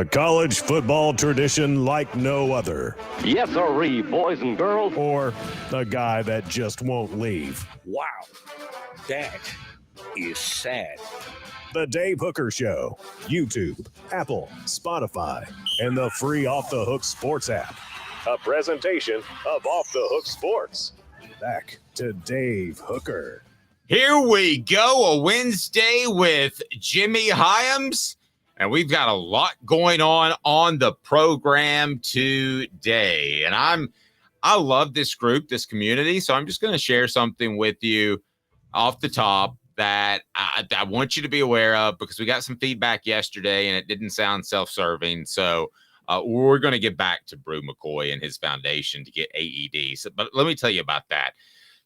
A college football tradition like no other. Yes, sirree, boys and girls. Or a guy that just won't leave. Wow, that is sad. The Dave Hooker Show. YouTube, Apple, Spotify, and the free Off the Hook Sports app. A presentation of Off the Hook Sports. Back to Dave Hooker. Here we go, a Wednesday with Jimmy Hyams. And we've got a lot going on the program today. And I love this group, this community. So I'm just going to share something with you off the top that I want you to be aware of, because we got some feedback yesterday and it didn't sound self-serving. So we're going to get back to Brew McCoy and his foundation to get AED. But let me tell you about that.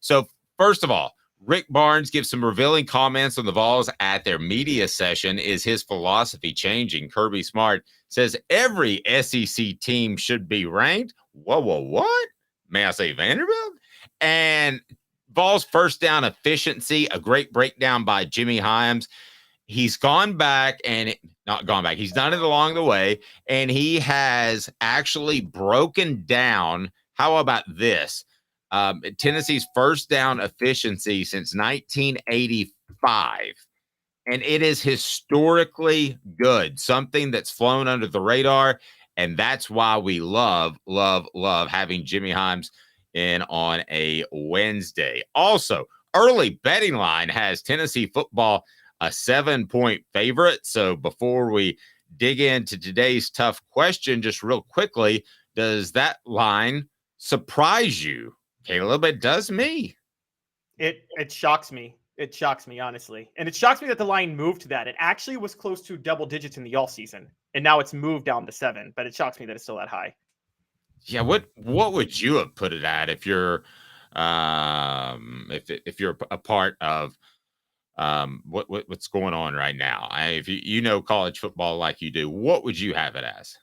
So first of all, Rick Barnes gives some revealing comments on the Vols at their media session. Is his philosophy changing? Kirby Smart says every SEC team should be ranked. Whoa, what? May I say Vanderbilt? And Vols first down efficiency, a great breakdown by Jimmy Hyams. He's gone back not gone back. He's done it along the way, and he has actually broken down. How about this? Tennessee's first down efficiency since 1985, and it is historically good, something that's flown under the radar, and that's why we love having Jimmy Hyams in on a Wednesday. Also, early betting line has Tennessee football a 7-point favorite. So before we dig into today's tough question, just real quickly, does that line surprise you? Caleb, it does me. It shocks me. It shocks me, honestly. And it shocks me that the line moved to that. It actually was close to double digits in the all season, and now it's moved down to 7, but it shocks me that it's still that high. Yeah, what would you have put it at if you're if you're a part of what's going on right now? If you know college football like you do, what would you have it as?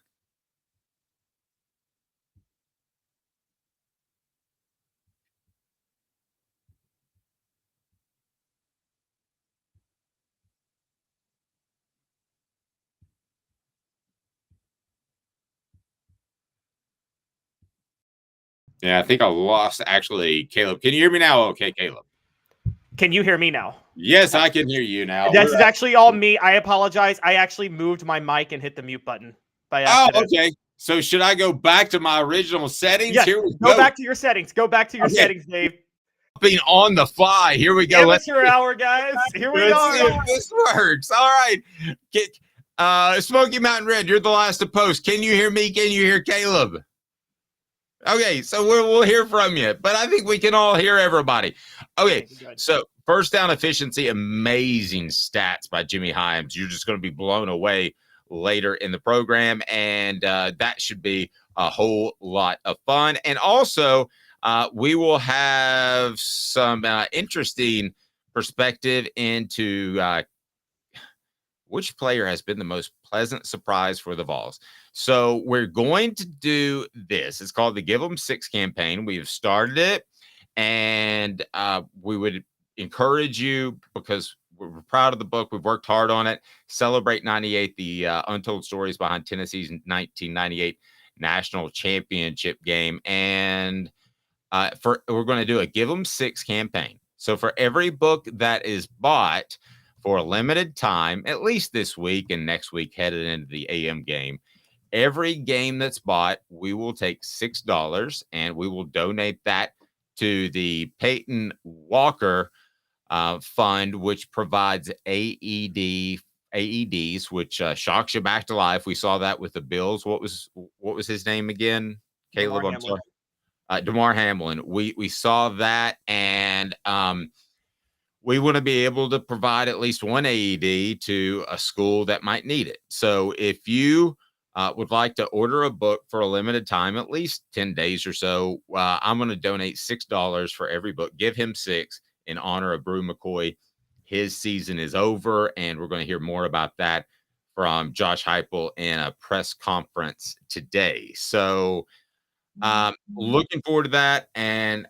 Yeah, I think I lost actually, Caleb. Can you hear me now? Okay, Caleb. Can you hear me now? Yes, I can hear you now. This is actually all me. I apologize. I actually moved my mic and hit the mute button by accident. Oh, okay. So should I go back to my original settings? Yes, Here we go back to your settings. Go back to your settings, Dave. Being on the fly. Here we go. Amateur hour, guys. Here we Let's see are. if this works. All right. Smoky Mountain Red, you're the last to post. Can you hear me? Can you hear Caleb? Okay, so we'll hear from you, but I think we can all hear everybody. Okay, so first down efficiency, amazing stats by Jimmy Hyams. You're just going to be blown away later in the program, and that should be a whole lot of fun. And also, we will have some interesting perspective into which player has been the most pleasant surprise for the Vols. So we're going to do this. It's called the Give 'em 6 campaign. We've started it, and we would encourage you, because we're proud of the book. We've worked hard on it. Celebrate 98, the untold stories behind Tennessee's 1998 national championship game. And we're going to do a Give 'em 6 campaign. So for every book that is bought for a limited time, at least this week and next week headed into the AM game, every game that's bought, we will take $6 and we will donate that to the Peyton Walker Fund, which provides AEDs, which shocks you back to life. We saw that with the Bills. What was his name again? Caleb, I'm sorry. DeMar Hamlin. We saw that, and we want to be able to provide at least one AED to a school that might need it. So if you would like to order a book for a limited time, at least 10 days or so, I'm going to donate $6 for every book. Give him 6 in honor of Brew McCoy. His season is over, and we're going to hear more about that from Josh Heupel in a press conference today. So looking forward to that. And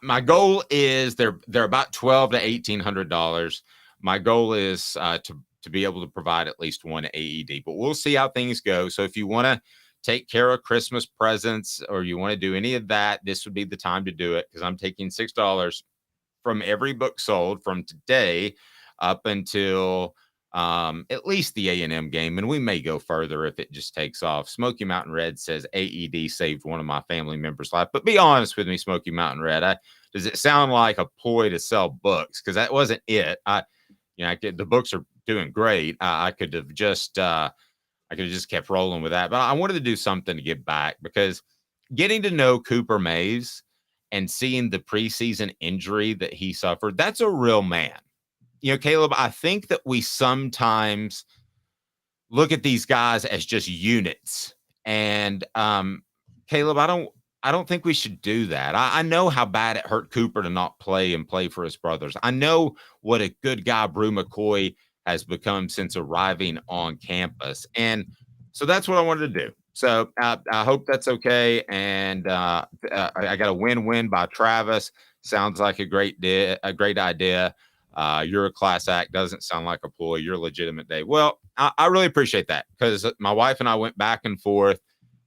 my goal is they're about $1,200 to $1,800. My goal is to to be able to provide at least one AED. But we'll see how things go. So if you want to take care of Christmas presents or you want to do any of that, this would be the time to do it, because I'm taking $6 from every book sold from today up until at least the A&M game, and we may go further if it just takes off. Smoky Mountain Red says AED saved one of my family members' life. But be honest with me, Smoky Mountain Red, does it sound like a ploy to sell books? Because that wasn't it. The books are doing great. I could have just kept rolling with that, but I wanted to do something to give back, because getting to know Cooper Mays and seeing the preseason injury that he suffered, that's a real man. Caleb, I think that we sometimes look at these guys as just units. And Caleb, I don't think we should do that. I know how bad it hurt Cooper to not play for his brothers. I know what a good guy Brew McCoy has become since arriving on campus. And so that's what I wanted to do. So I hope that's okay. And I got a win-win by Travis. Sounds like a great idea. You're a class act. Doesn't sound like a ploy. You're a legitimate, Dave. Well, I really appreciate that, because my wife and I went back and forth.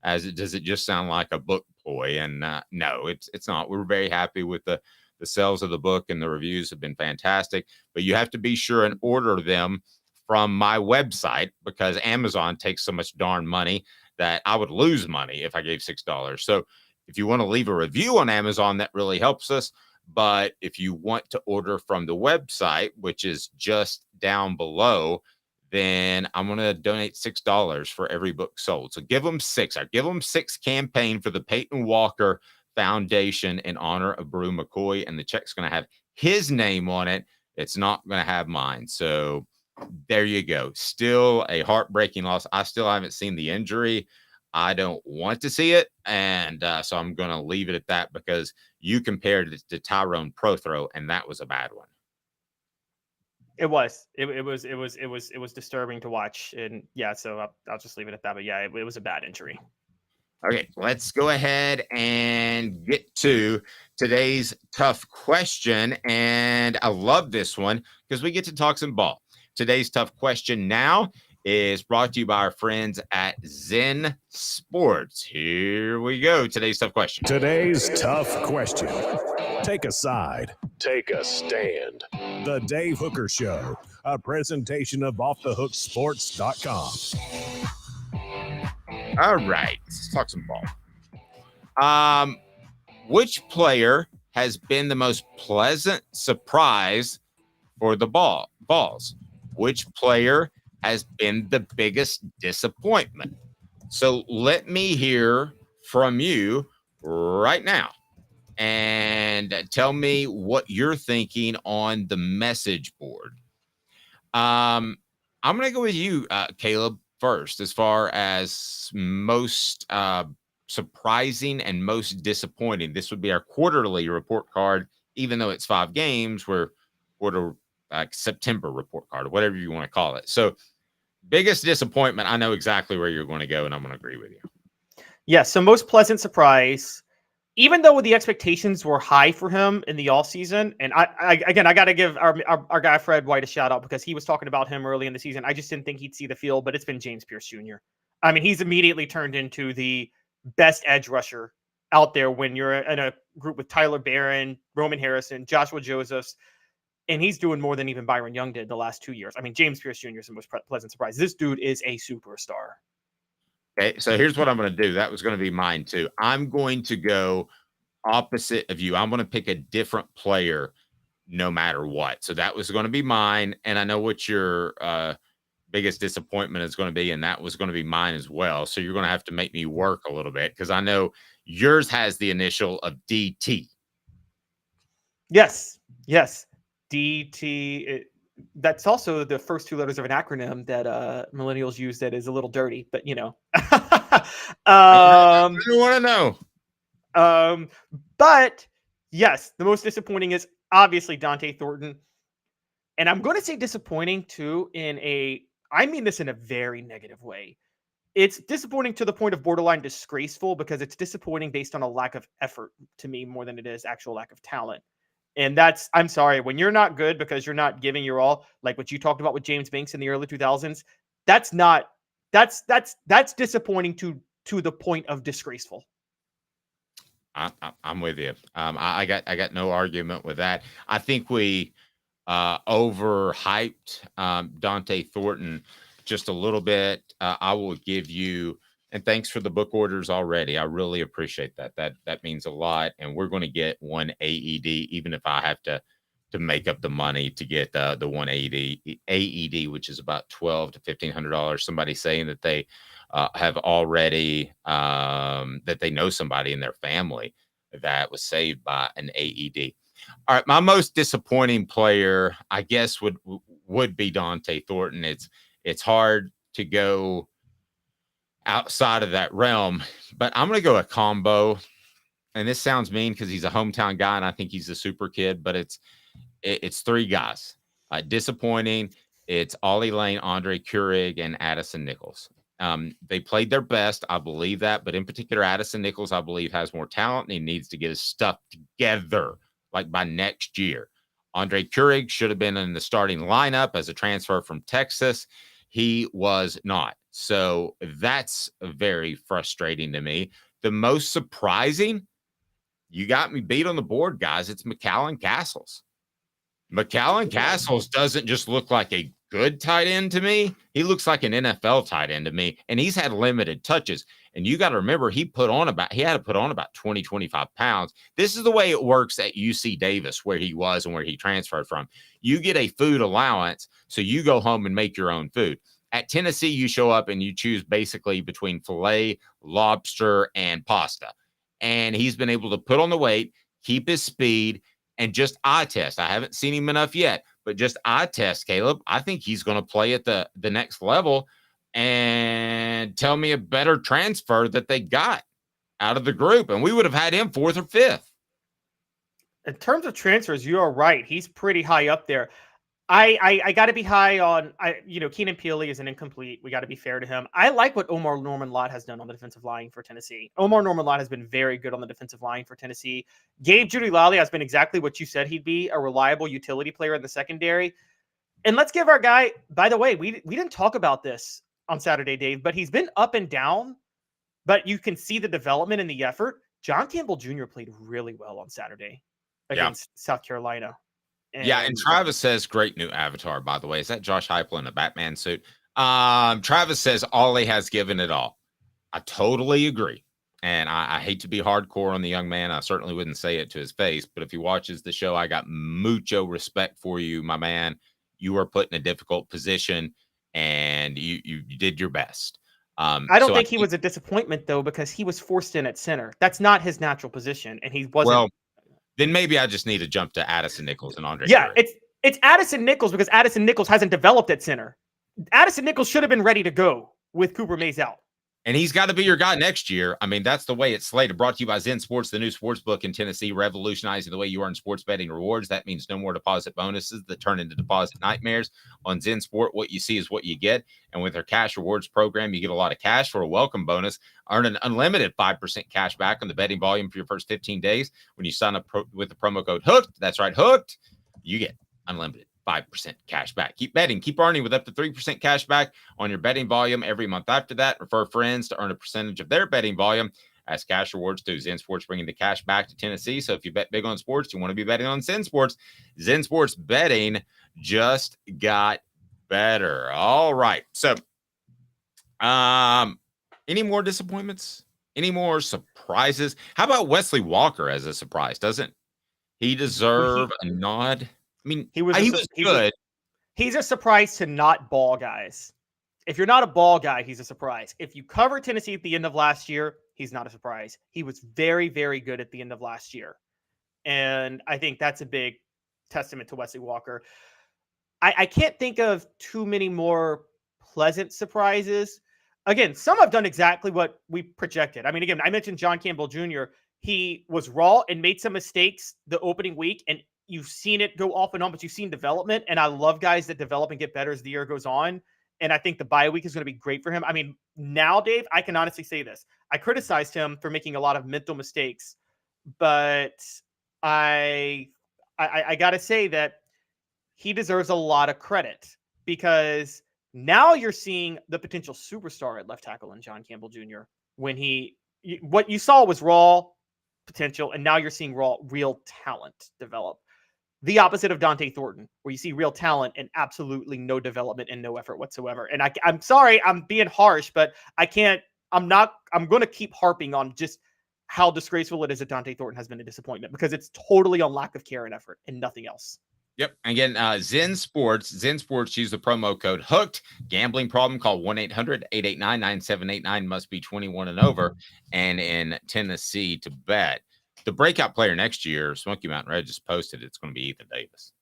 Does it just sound like a book ploy? And no, it's not. We're very happy with the sales of the book, and the reviews have been fantastic. But you have to be sure and order them from my website, because Amazon takes so much darn money that I would lose money if I gave $6. So if you want to leave a review on Amazon, that really helps us. But if you want to order from the website, which is just down below, then I'm going to donate $6 for every book sold. So give them 6. I give them 6 campaign for the Peyton Walker Foundation in honor of Brew McCoy. And the check's going to have his name on it. It's not going to have mine. So there you go. Still a heartbreaking loss. I still haven't seen the injury. I don't want to see it. And so I'm going to leave it at that, because you compared it to Tyrone Prothro, and that was a bad one. It was disturbing to watch. And yeah, so I'll just leave it at that. But yeah, it was a bad injury. Okay, let's go ahead and get to today's tough question. And I love this one, because we get to talk some ball. Today's tough question now is brought to you by our friends at Zen Sports. Here we go. Today's tough question. Today's tough question. Take a side. Take a stand. The Dave Hooker Show, a presentation of offthehooksports.com. All right, let's talk some ball. Which player has been the most pleasant surprise for the Vols? Which player has been the biggest disappointment? So let me hear from you right now, and tell me what you're thinking on the message board. I'm going to go with you, Caleb, first, as far as most surprising and most disappointing. This would be our quarterly report card, even though it's 5 games. We're quarter September report card, or whatever you want to call it. So biggest disappointment, I know exactly where you're going to go, and I'm going to agree with you. Yeah, so most pleasant surprise, even though the expectations were high for him in the offseason. And I got to give our guy Fred White a shout out, because he was talking about him early in the season. I just didn't think he'd see the field, but it's been James Pierce Jr. I mean, he's immediately turned into the best edge rusher out there when you're in a group with Tyler Barron, Roman Harrison, Joshua Josephs. And he's doing more than even Byron Young did the last 2 years. I mean, James Pierce Jr. is the most pleasant surprise. This dude is a superstar. Okay, so here's what I'm going to do. That was going to be mine too. I'm going to go opposite of you. I'm going to pick a different player no matter what. So that was going to be mine. And I know what your biggest disappointment is going to be, and that was going to be mine as well. So you're going to have to make me work a little bit, because I know yours has the initial of DT. Yes. DT. That's also the first 2 letters of an acronym that millennials use that is a little dirty, but you know. I want to know. But yes, the most disappointing is obviously Dante Thornton. And I'm going to say disappointing too I mean this in a very negative way. It's disappointing to the point of borderline disgraceful, because it's disappointing based on a lack of effort to me more than it is actual lack of talent. And I'm sorry, when you're not good because you're not giving your all, like what you talked about with James Banks in the early 2000s, that's disappointing to the point of disgraceful. I'm with you. I got no argument with that. I think we overhyped Dante Thornton just a little bit. I will give you, and thanks for the book orders already. I really appreciate that. That means a lot. And we're going to get one AED, even if I have to make up the money to get the one AED, which is about $1,200 to $1,500. Somebody saying that they have already that they know somebody in their family that was saved by an AED. All right, my most disappointing player, I guess, would be Dante Thornton. It's hard to go outside of that realm, but I'm going to go a combo. And this sounds mean because he's a hometown guy, and I think he's a super kid. But it's three guys. Disappointing. It's Ollie Lane, Andre Keurig, and Addison Nichols. They played their best, I believe that. But in particular, Addison Nichols, I believe, has more talent, and he needs to get his stuff together, like by next year. Andre Keurig should have been in the starting lineup as a transfer from Texas. He was not. So that's very frustrating to me. The most surprising, you got me beat on the board, guys. It's McCallan Castles. McCallan Castles doesn't just look like a good tight end to me. He looks like an NFL tight end to me, and he's had limited touches. And you got to remember, he had to put on about 20, 25 pounds. This is the way it works at UC Davis, where he was and where he transferred from. You get a food allowance, so you go home and make your own food. At Tennessee, you show up and you choose basically between filet, lobster, and pasta. And he's been able to put on the weight, keep his speed, and just eye test. I haven't seen him enough yet, but just eye test, Caleb. I think he's going to play at the next level. And tell me a better transfer that they got out of the group, and we would have had him 4th or 5th. In terms of transfers, you are right. He's pretty high up there. I got to be high on, Keenan Peely is an incomplete. We got to be fair to him. I like what Omar Norman-Lott has done on the defensive line for Tennessee. Omar Norman-Lott has been very good on the defensive line for Tennessee. Gabe Judy-Lally has been exactly what you said he'd be, a reliable utility player in the secondary. And let's give our guy, by the way, we didn't talk about this on Saturday, Dave, but he's been up and down, but you can see the development and the effort. John Campbell Jr. played really well on Saturday against South Carolina. And Travis says, great new avatar, by the way. Is that Josh Heupel in a Batman suit? Travis says, Ollie has given it all. I totally agree. And I hate to be hardcore on the young man. I certainly wouldn't say it to his face. But if he watches the show, I got mucho respect for you, my man. You were put in a difficult position, and you did your best. I don't think he was a disappointment, though, because he was forced in at center. That's not his natural position, and he wasn't. Well, then maybe I just need to jump to Addison Nichols and Andre. Yeah, it's Addison Nichols because Addison Nichols hasn't developed at center. Addison Nichols should have been ready to go with Cooper Mays out. And he's got to be your guy next year. I mean, that's the way it's slated. Brought to you by Zen Sports, the new sports book in Tennessee, revolutionizing the way you earn sports betting rewards. That means no more deposit bonuses that turn into deposit nightmares. On Zen Sport, what you see is what you get. And with their cash rewards program, you get a lot of cash for a welcome bonus. Earn an unlimited 5% cash back on the betting volume for your first 15 days when you sign up with the promo code HOOKED. That's right, HOOKED. You get unlimited 5% cash back. Keep betting, keep earning with up to 3% cash back on your betting volume every month. After that, refer friends to earn a percentage of their betting volume as cash rewards too. Zen Sports bringing the cash back to Tennessee. So if you bet big on sports, you want to be betting on Zen Sports. Zen Sports betting just got better. All right. So, any more disappointments? Any more surprises? How about Wesley Walker as a surprise? Doesn't he deserve a nod? I mean, he was good. He's a surprise to not ball guys. If you're not a ball guy, he's a surprise. If you cover Tennessee at the end of last year, he's not a surprise. He was very, very good at the end of last year. And I think that's a big testament to Wesley Walker. I can't think of too many more pleasant surprises. Again, some have done exactly what we projected. I mean, again, I mentioned John Campbell Jr. He was raw and made some mistakes the opening week, and you've seen it go off and on, but you've seen development. And I love guys that develop and get better as the year goes on. And I think the bye week is going to be great for him. I mean, now, Dave, I can honestly say this. I criticized him for making a lot of mental mistakes, but I I got to say that he deserves a lot of credit because now you're seeing the potential superstar at left tackle in John Campbell Jr. when what you saw was raw potential, and now you're seeing real talent develop. The opposite of Dante Thornton, where you see real talent and absolutely no development and no effort whatsoever. And I'm sorry, I'm being harsh, but I can't. I'm going to keep harping on just how disgraceful it is that Dante Thornton has been a disappointment because it's totally on lack of care and effort and nothing else. Yep. Again, Zen Sports, use the promo code HOOKED. Gambling problem, call 1-800-889-9789. Must be 21 and over and in Tennessee to bet. The breakout player next year, Smoky Mountain Red just posted, it's going to be Ethan Davis.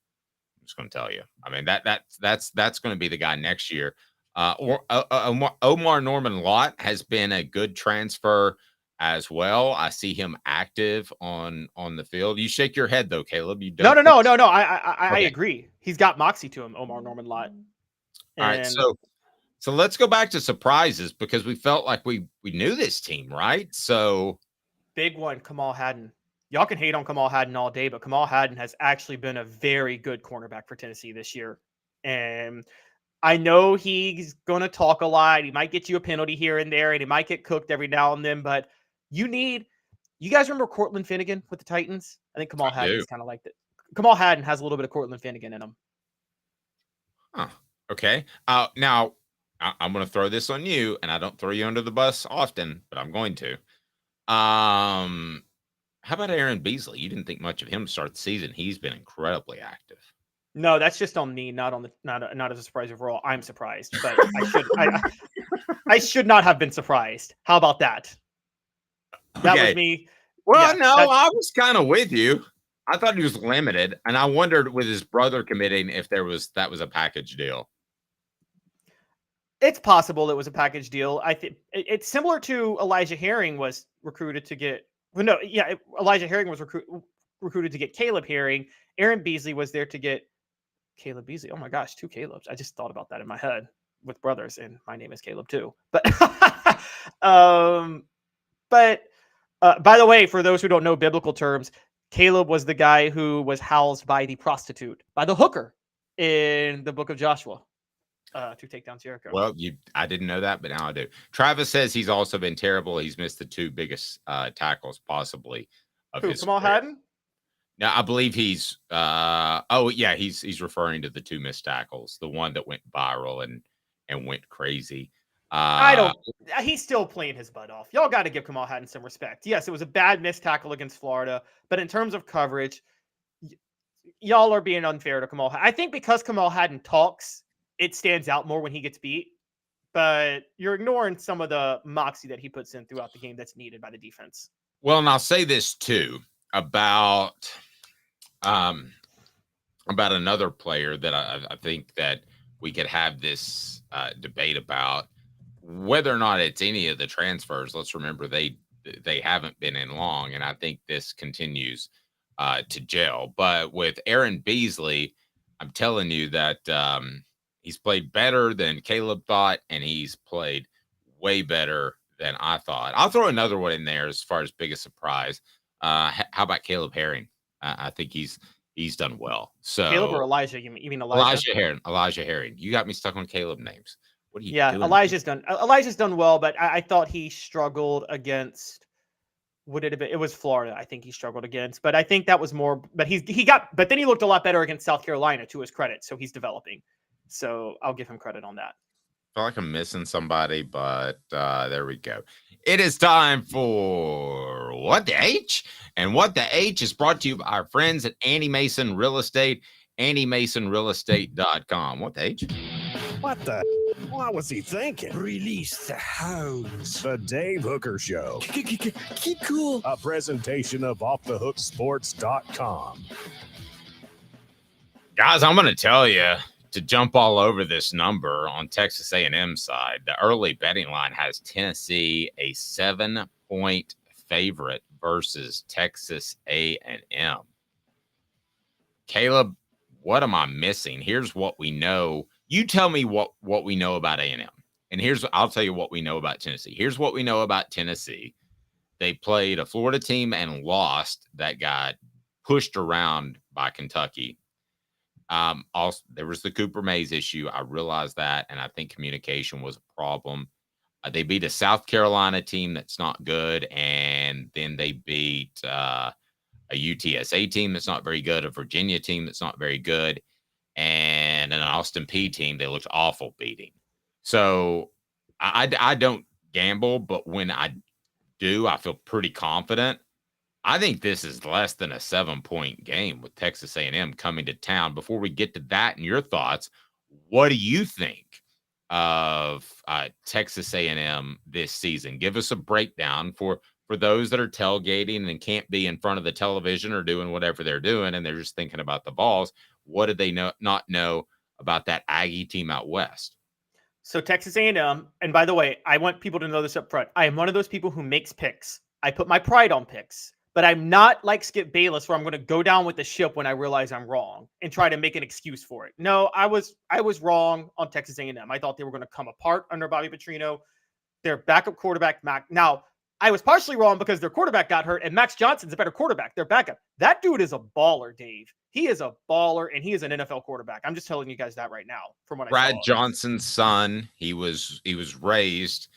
I'm just going to tell you. I mean, that's going to be the guy next year. Omar Norman Lott has been a good transfer as well. I see him active on the field. You shake your head though, Caleb. You don't. No. I agree. He's got moxie to him, Omar Norman Lott. All right, so let's go back to surprises because we felt like we knew this team, right? So big one, Kamal Hadden. Y'all can hate on Kamal Hadden all day, but Kamal Hadden has actually been a very good cornerback for Tennessee this year. And I know he's going to talk a lot. He might get you a penalty here and there, and he might get cooked every now and then, but you guys remember Cortland Finnegan with the Titans? I think Kamal Hadden is kind of like that. Kamal Hadden has a little bit of Cortland Finnegan in him. Huh. Okay. Now I'm going to throw this on you, and I don't throw you under the bus often, but I'm going to. How about Aaron Beasley? You didn't think much of him to start the season. He's been incredibly active. No, that's just on me, not as a surprise overall. I'm surprised, but I should not have been surprised. How about that? That was me. Well, yeah, I was kind of with you. I thought he was limited, and I wondered with his brother committing if that was a package deal. It's possible it was a package deal. I think it's similar to Elijah Herring was recruited to get. Well, no, yeah, Elijah Herring was recruited to get Caleb Herring. Aaron Beasley was there to get Caleb Beasley. Oh my gosh, 2 Calebs. I just thought about that in my head with brothers, and my name is Caleb too. But, by the way, for those who don't know biblical terms, Caleb was the guy who was housed by the prostitute, by the hooker in the book of Joshua. To take down Jericho. Well, I didn't know that, but now I do. Travis says he's also been terrible. He's missed the 2 biggest tackles possibly of his Kamal Hadden? No, I believe he's he's referring to the 2 missed tackles, the one that went viral and went crazy. He's still playing his butt off. Y'all got to give Kamal Hadden some respect. Yes, it was a bad missed tackle against Florida, but in terms of coverage, y'all are being unfair to Kamal Hadden. I think because Kamal Hadden talks, it stands out more when he gets beat, but you're ignoring some of the moxie that he puts in throughout the game that's needed by the defense. Well, and I'll say this too about another player that I think that we could have this debate about whether or not it's any of the transfers. Let's remember they haven't been in long, and I think this continues to gel. But with Aaron Beasley, I'm telling you that he's played better than Caleb thought, and he's played way better than I thought. I'll throw another one in there as far as biggest surprise. How about Caleb Herring? I think he's done well. So Caleb or Elijah? You mean Elijah? Elijah Herring. You got me stuck on Caleb names. What are you doing? Elijah's done well, but I thought he struggled against. Would it have been? It was Florida. I think he struggled against, but I think that was more. But but then he looked a lot better against South Carolina, to his credit. So he's developing. So I'll give him credit on that. I feel like I'm missing somebody, but there we go. It is time for What the H? And What the H is brought to you by our friends at Annie Mason Real Estate, AnnieMasonRealEstate.com. What the H? What the? What was he thinking? Release the hounds. The Dave Hooker Show. Keep cool. A presentation of OffTheHookSports.com. Guys, I'm going to tell you to jump all over this number on Texas A&M side. The early betting line has Tennessee a 7-point favorite versus Texas A&M. Caleb, what am I missing? Here's what we know. You tell me what we know about A&M. And I'll tell you what we know about Tennessee. Here's what we know about Tennessee. They played a Florida team and lost that got pushed around by Kentucky. Also, there was the Cooper Mays issue. I realized that, and I think communication was a problem. They beat a South Carolina team that's not good, and then they beat a UTSA team that's not very good, a Virginia team that's not very good, and an Austin Peay team they looked awful beating. So I don't gamble, but when I do, I feel pretty confident. I think this is less than a 7-point game with Texas A&M coming to town. Before we get to that and your thoughts, what do you think of Texas A&M this season? Give us a breakdown for those that are tailgating and can't be in front of the television or doing whatever they're doing, and they're just thinking about the Vols. What did they not know about that Aggie team out west? So Texas A&M, and by the way, I want people to know this up front. I am one of those people who makes picks. I put my pride on picks. But I'm not like Skip Bayless, where I'm going to go down with the ship when I realize I'm wrong and try to make an excuse for it. No, I was wrong on Texas A&M. I thought they were going to come apart under Bobby Petrino. Their backup quarterback, Mac. Now, I was partially wrong because their quarterback got hurt, and Max Johnson's a better quarterback. Their backup. That dude is a baller, Dave. He is a baller, and he is an NFL quarterback. I'm just telling you guys that right now. From what Brad I saw. Johnson's son, he was raised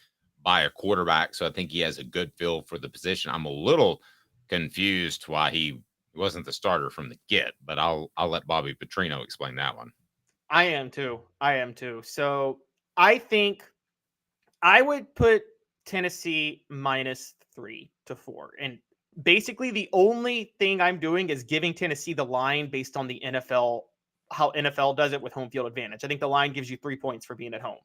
by a quarterback, so I think he has a good feel for the position. I'm a little confused why he wasn't the starter from the get, but I'll let Bobby Petrino explain that one. I am too. So I think I would put Tennessee -3 to 4. And basically the only thing I'm doing is giving Tennessee the line based on the NFL, how NFL does it with home field advantage. I think the line gives you 3 points for being at home.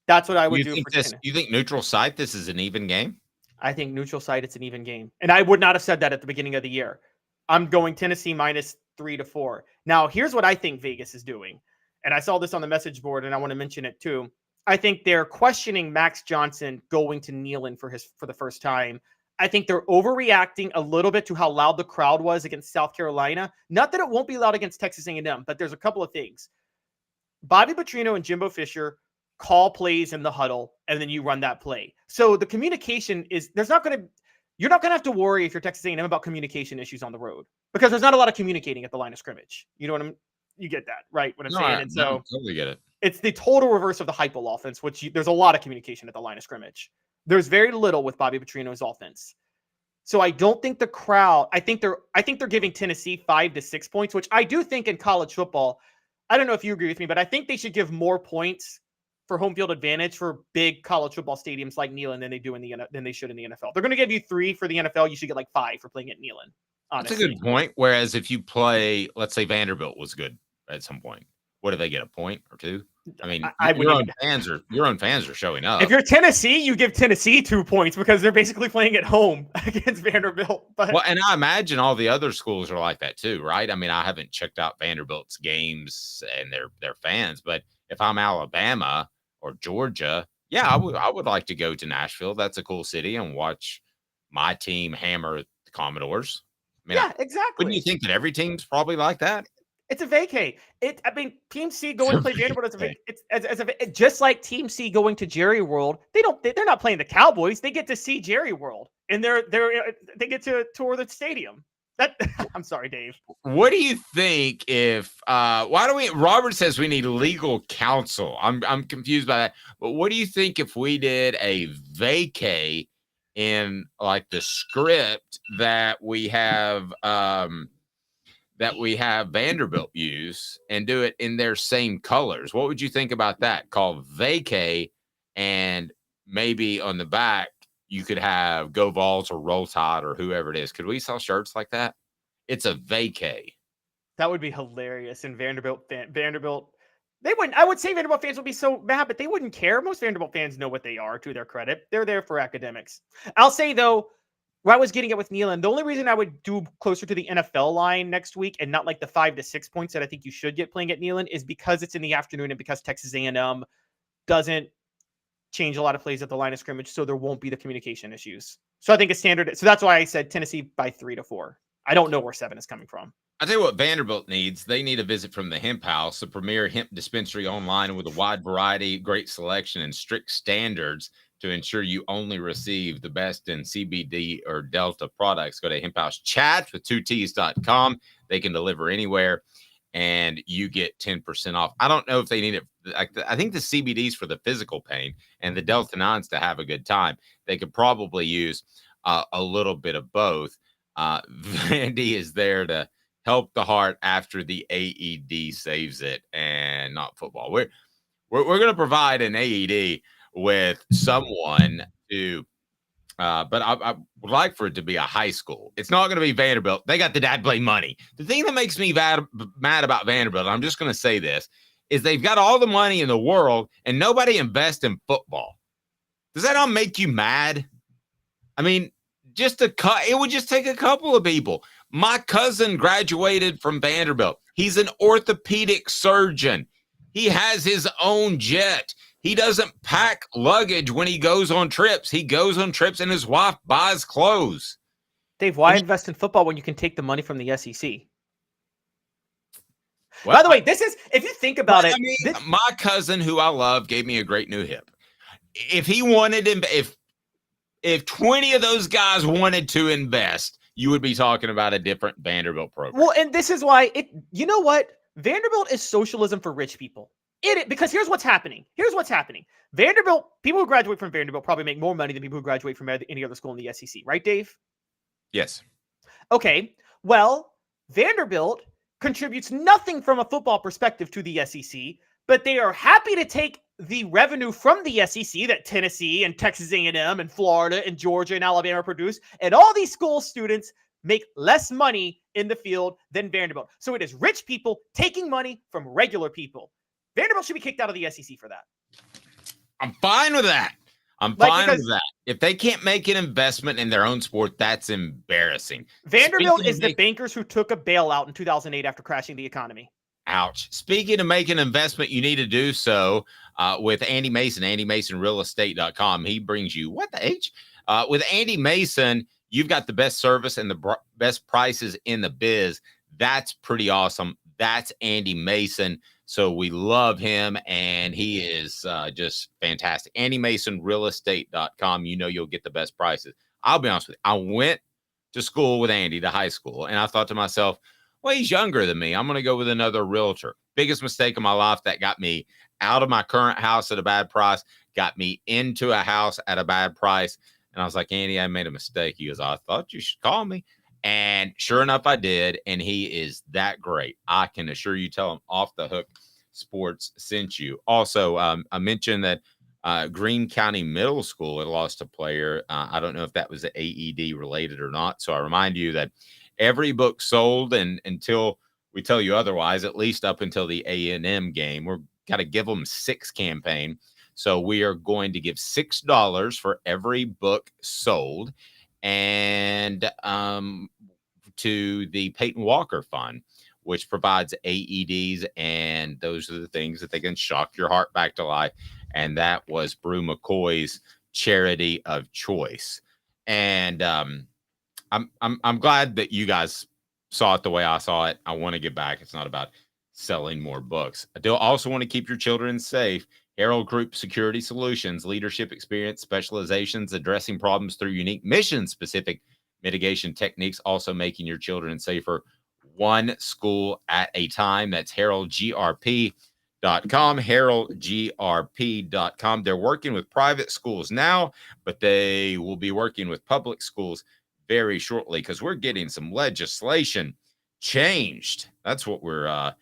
That's what I would do for Tennessee. You think neutral site, this is an even game? I think neutral site, it's an even game. And I would not have said that at the beginning of the year. I'm going Tennessee -3 to 4. Now, here's what I think Vegas is doing. And I saw this on the message board, and I want to mention it too. I think they're questioning Max Johnson going to Neyland for the first time. I think they're overreacting a little bit to how loud the crowd was against South Carolina. Not that it won't be loud against Texas A&M, but there's a couple of things. Bobby Petrino and Jimbo Fisher call plays in the huddle, and then you run that play. So the communication is you're not going to have to worry if you're Texas A&M about communication issues on the road, because there's not a lot of communicating at the line of scrimmage. You know what you get that, right? What I'm saying. And so I totally get it. It's the total reverse of the hypo offense, which there's a lot of communication at the line of scrimmage. There's very little with Bobby Petrino's offense. So I don't think the crowd, I think they're giving Tennessee 5 to 6 points, which I do think in college football, I don't know if you agree with me, but I think they should give more points for home field advantage for big college football stadiums like Neyland than they should in the NFL. They're going to give you 3 for the NFL. You should get like 5 for playing at Neyland. Honestly. That's a good point. Whereas if you play, let's say Vanderbilt was good at some point, what do they get, a point or 2? I mean, your own fans are showing up. If you're Tennessee, you give Tennessee 2 points because they're basically playing at home against Vanderbilt. But well, and I imagine all the other schools are like that too, right? I mean, I haven't checked out Vanderbilt's games and their fans, but if I'm Alabama or Georgia, yeah, I would like to go to Nashville. That's a cool city, and watch my team hammer the Commodores. I mean, yeah, exactly. Wouldn't you think that every team's probably like that? It's a vacay. Team C going to play Vanderbilt it's just like Team C going to Jerry World. They're not playing the Cowboys. They get to see Jerry World, and they get to tour the stadium. I'm sorry, Dave. What do you think if Robert says we need legal counsel? I'm confused by that. But what do you think if we did a vacay in like the script that we have Vanderbilt use, and do it in their same colors? What would you think about that? Called vacay, and maybe on the back you could have Go Vols or Roll Tide or whoever it is. Could we sell shirts like that? It's a vacay. That would be hilarious. And Vanderbilt, they wouldn't. I would say Vanderbilt fans would be so mad, but they wouldn't care. Most Vanderbilt fans know what they are, to their credit. They're there for academics. I'll say though, where I was getting it with Neyland, the only reason I would do closer to the NFL line next week and not like the 5 to 6 points that I think you should get playing at Neyland is because it's in the afternoon and because Texas A&M doesn't change a lot of plays at the line of scrimmage, so there won't be the communication issues. So I think a standard. So that's why I said Tennessee by 3 to 4. I don't know where 7 is coming from. I tell you what Vanderbilt needs. They need a visit from the Hemp House, a premier hemp dispensary online with a wide variety, great selection, and strict standards to ensure you only receive the best in CBD or Delta products. Go to hemphousechats.com. They can deliver anywhere, and you get 10% off. I don't know if they need it. I think the CBD's for the physical pain and the Delta 9's to have a good time. They could probably use a little bit of both. Vandy is there to help the heart after the AED saves it, and not football. We're going to provide an AED with someone to, but I would like for it to be a high school. It's not going to be Vanderbilt. They got the dad play money. The thing that makes me mad about Vanderbilt, I'm just going to say this, is they've got all the money in the world and nobody invests in football. Does that not make you mad? I mean, it would just take a couple of people. My cousin graduated from Vanderbilt. He's an orthopedic surgeon. He has his own jet. He doesn't pack luggage when he goes on trips. He goes on trips and his wife buys clothes. Dave, why invest in football when you can take the money from the SEC? Well, by the way, this is, if you think about it. I mean, my cousin, who I love, gave me a great new hip. If he wanted him, if 20 of those guys wanted to invest, you would be talking about a different Vanderbilt program. Well, and this is why you know what? Vanderbilt is socialism for rich people. Because here's what's happening. Vanderbilt, people who graduate from Vanderbilt probably make more money than people who graduate from any other school in the SEC, right, Dave? Yes. Okay. Well, Vanderbilt contributes nothing from a football perspective to the SEC, but they are happy to take the revenue from the SEC that Tennessee and Texas A&M and Florida and Georgia and Alabama produce, and all these school students make less money in the field than Vanderbilt. So it is rich people taking money from regular people. Vanderbilt should be kicked out of the SEC for that. I'm fine with that. With that. If they can't make an investment in their own sport, that's embarrassing. Vanderbilt is the bankers who took a bailout in 2008 after crashing the economy. Ouch. Speaking of making an investment, you need to do so with Andy Mason, AndyMasonRealEstate.com. He brings you, what the H? With Andy Mason, you've got the best service and the best prices in the biz. That's pretty awesome. That's Andy Mason. So we love him, and he is just fantastic. AndyMasonRealEstate.com. You know you'll get the best prices. I'll be honest with you. I went to school with Andy, to high school, and I thought to myself, well, he's younger than me. I'm going to go with another realtor. Biggest mistake of my life that got me out of my current house at a bad price, got me into a house at a bad price. And I was like, Andy, I made a mistake. He goes, I thought you should call me. And sure enough, I did. And he is that great. I can assure you, tell him Off the Hook Sports sent you. Also, I mentioned that Greene County Middle School had lost a player. I don't know if that was AED related or not. So I remind you that every book sold, and until we tell you otherwise, at least up until the A&M game, we're got to give them 6 campaign. So we are going to give $6 for every book sold, and to the Peyton Walker Fund, which provides AEDs, and those are the things that they can shock your heart back to life. And that was Brew McCoy's charity of choice. And I'm glad that you guys saw it the way I saw it. I want to give back. It's not about selling more books. I do also want to keep your children safe. Harold Group Security Solutions, leadership experience, specializations, addressing problems through unique mission-specific mitigation techniques, also making your children safer one school at a time. That's HaroldGRP.com, HaroldGRP.com. They're working with private schools now, but they will be working with public schools very shortly, because we're getting some legislation changed. That's what we're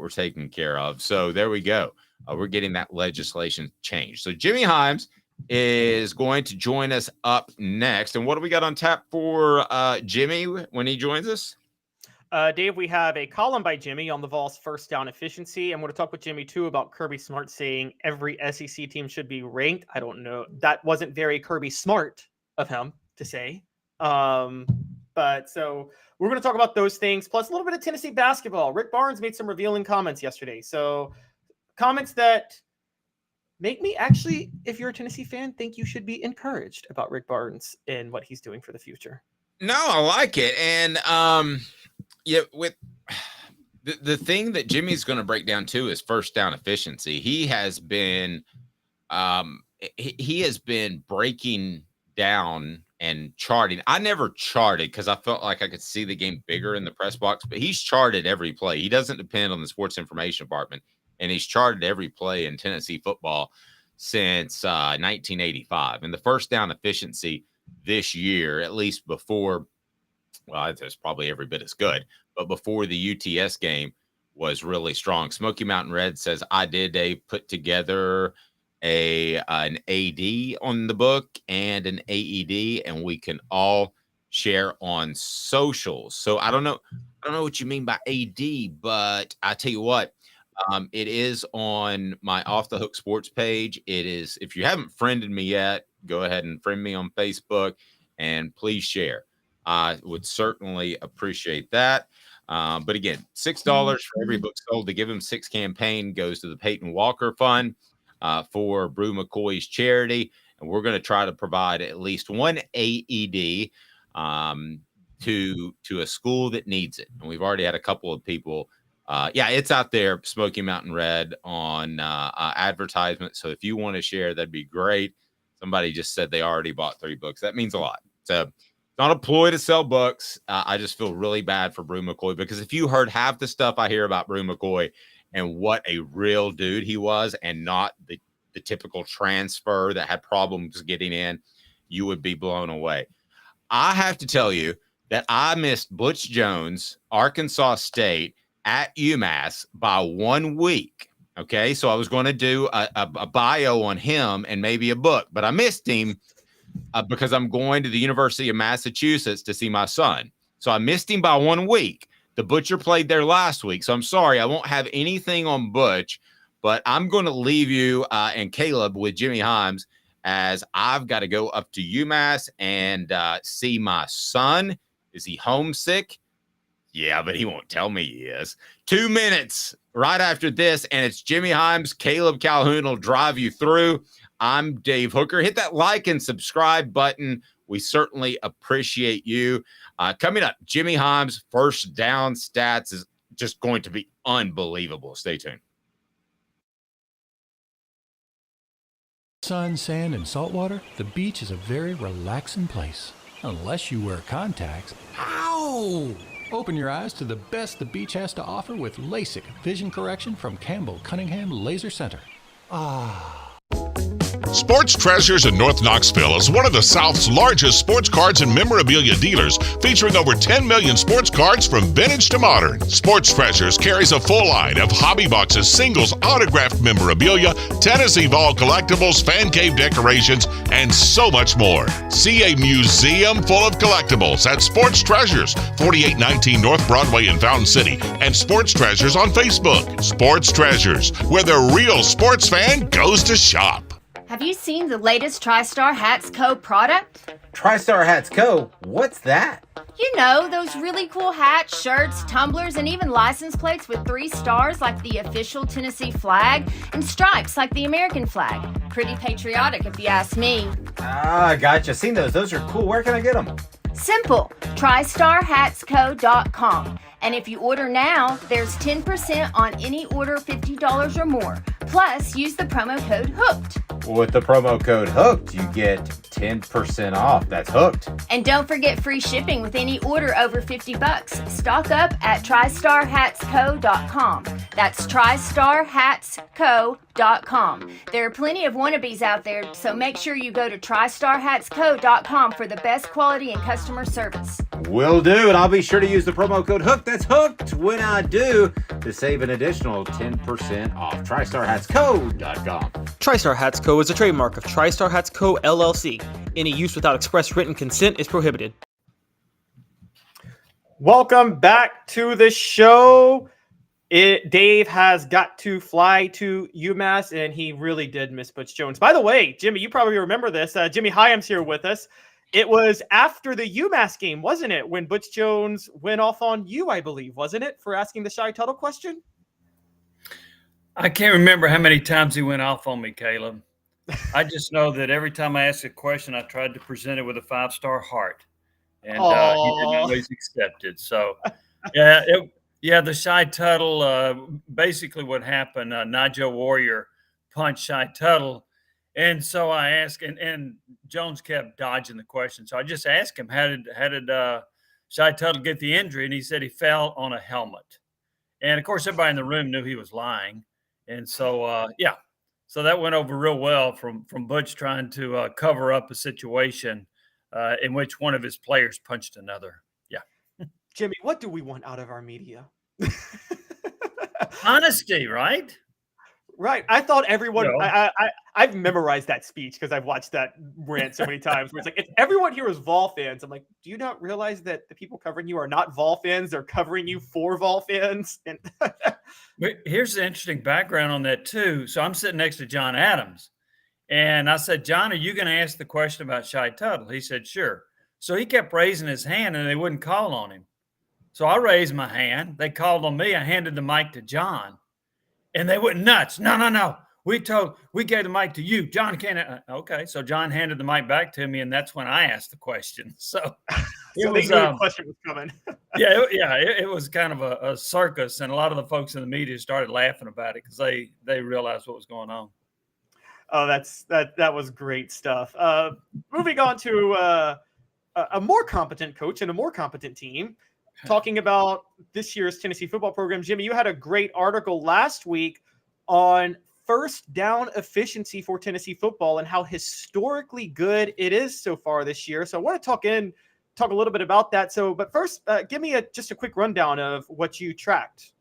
taking care of. So there we go. We're getting that legislation changed. So Jimmy Hyams is going to join us up next. And what do we got on tap for Jimmy when he joins us? Dave, we have a column by Jimmy on the Vols' first down efficiency. I'm going to talk with Jimmy, too, about Kirby Smart saying every SEC team should be ranked. I don't know. That wasn't very Kirby Smart of him to say. But so we're going to talk about those things, plus a little bit of Tennessee basketball. Rick Barnes made some revealing comments yesterday. So comments that make me actually, if you're a Tennessee fan, think you should be encouraged about Rick Barnes and what he's doing for the future. No, I like it. And yeah, with the thing that Jimmy's going to break down too is first down efficiency. He has been he has been breaking down and charting. I never charted because I felt like I could see the game bigger in the press box, but he's charted every play. He doesn't depend on the sports information department, and he's charted every play in Tennessee football since 1985. And the first down efficiency this year, at least before, well, it's probably every bit as good, but before the UTS game was really strong. Smoky Mountain Red says, I did put together an AD on the book and an AED, and we can all share on socials. So I don't know what you mean by AD, but I tell you what, it is on my Off the Hook Sports page. It is, if you haven't friended me yet, go ahead and friend me on Facebook and please share. I would certainly appreciate that. But again, $6 for every book sold. The Give Him Six campaign goes to the Peyton Walker Fund for Brew McCoy's charity. And we're going to try to provide at least one AED to a school that needs it. And we've already had a couple of people. It's out there, Smoky Mountain Red, on advertisement. So if you want to share, that'd be great. Somebody just said they already bought 3 books. That means a lot. So it's not a ploy to sell books. I just feel really bad for Brew McCoy, because if you heard half the stuff I hear about Brew McCoy and what a real dude he was, and not the typical transfer that had problems getting in, you would be blown away. I have to tell you that I missed Butch Jones, Arkansas State, at UMass by 1 week. Okay, so I was going to do a bio on him and maybe a book, but I missed him because I'm going to the University of Massachusetts to see my son. So I missed him by 1 week. The Butcher played there last week, so I'm sorry I won't have anything on Butch, but I'm going to leave you and Caleb with Jimmy Hyams, as I've got to go up to UMass and see my son. Is he homesick? Yeah, but he won't tell me he is. 2 minutes right after this, and it's Jimmy Hyams. Caleb Calhoun will drive you through. I'm Dave Hooker. Hit that like and subscribe button. We certainly appreciate you. Coming up, Jimmy Hyams' first down stats is just going to be unbelievable. Stay tuned. Sun, sand, and salt water, the beach is a very relaxing place. Unless you wear contacts. Ow! Open your eyes to the best the beach has to offer with LASIK vision correction from Campbell Cunningham Laser Center. Sports Treasures in North Knoxville is one of the South's largest sports cards and memorabilia dealers, featuring over 10 million sports cards from vintage to modern. Sports Treasures carries a full line of hobby boxes, singles, autographed memorabilia, Tennessee Vol collectibles, fan cave decorations, and so much more. See a museum full of collectibles at Sports Treasures, 4819 North Broadway in Fountain City, and Sports Treasures on Facebook. Sports Treasures, where the real sports fan goes to shop. Have you seen the latest TriStar Hats Co. product? TriStar Hats Co.? What's that? You know, those really cool hats, shirts, tumblers, and even license plates with 3 stars like the official Tennessee flag and stripes like the American flag. Pretty patriotic if you ask me. Gotcha. Seen those. Those are cool. Where can I get them? Simple. TriStarHatsCo.com. And if you order now, there's 10% on any order $50 or more. Plus, use the promo code HOOKED. With the promo code HOOKED, you get 10% off. That's hooked. And don't forget free shipping with any order over $50. Stock up at TriStarHatsCo.com. That's TriStarHatsCo.com. There are plenty of wannabes out there, so make sure you go to TriStarHatsCo.com for the best quality and customer service. Will do, and I'll be sure to use the promo code HOOKED. That's hooked when I do, to save an additional 10% off. TriStarHatsCo.com. TriStar Hats Co. is a trademark of TriStar Hats Co. LLC. Any use without express written consent is prohibited. Welcome back to the show. Dave has got to fly to UMass, and he really did miss Butch Jones. By the way, Jimmy, you probably remember this. Jimmy Hyams here with us. It was after the UMass game, wasn't it, when Butch Jones went off on you, I believe, wasn't it, for asking the Shy Tuttle question? I can't remember how many times he went off on me, Caleb. I just know that every time I asked a question, I tried to present it with a 5-star heart, and he didn't always accept it. So, the Shy Tuttle, basically what happened, Nigel Warrior punched Shy Tuttle, And so I asked, and Jones kept dodging the question. So I just asked him, how did Shy Tuttle get the injury? And he said he fell on a helmet. And of course, everybody in the room knew he was lying. And so, so that went over real well from Butch trying to cover up a situation in which one of his players punched another. Yeah. Jimmy, what do we want out of our media? Honesty, right? Right. I thought everyone. You know. I've memorized that speech because I've watched that rant so many times. Where it's like, if everyone here is Vol fans, I'm like, do you not realize that the people covering you are not Vol fans? They're covering you for Vol fans. And But here's the interesting background on that too. So I'm sitting next to John Adams, and I said, John, are you going to ask the question about Shy Tuttle? He said, sure. So he kept raising his hand, and they wouldn't call on him. So I raised my hand. They called on me. I handed the mic to John. And they went nuts. No. We gave the mic to you. John can't. Okay. So John handed the mic back to me, and that's when I asked the question. So it was the question was coming. It was kind of a circus, and a lot of the folks in the media started laughing about it because they realized what was going on. Oh, that was great stuff. Moving on to a more competent coach and a more competent team. Talking about this year's Tennessee football program, Jimmy, you had a great article last week on first down efficiency for Tennessee football and how historically good it is so far this year. So I want to talk a little bit about that. So, but first, give me just a quick rundown of what you tracked.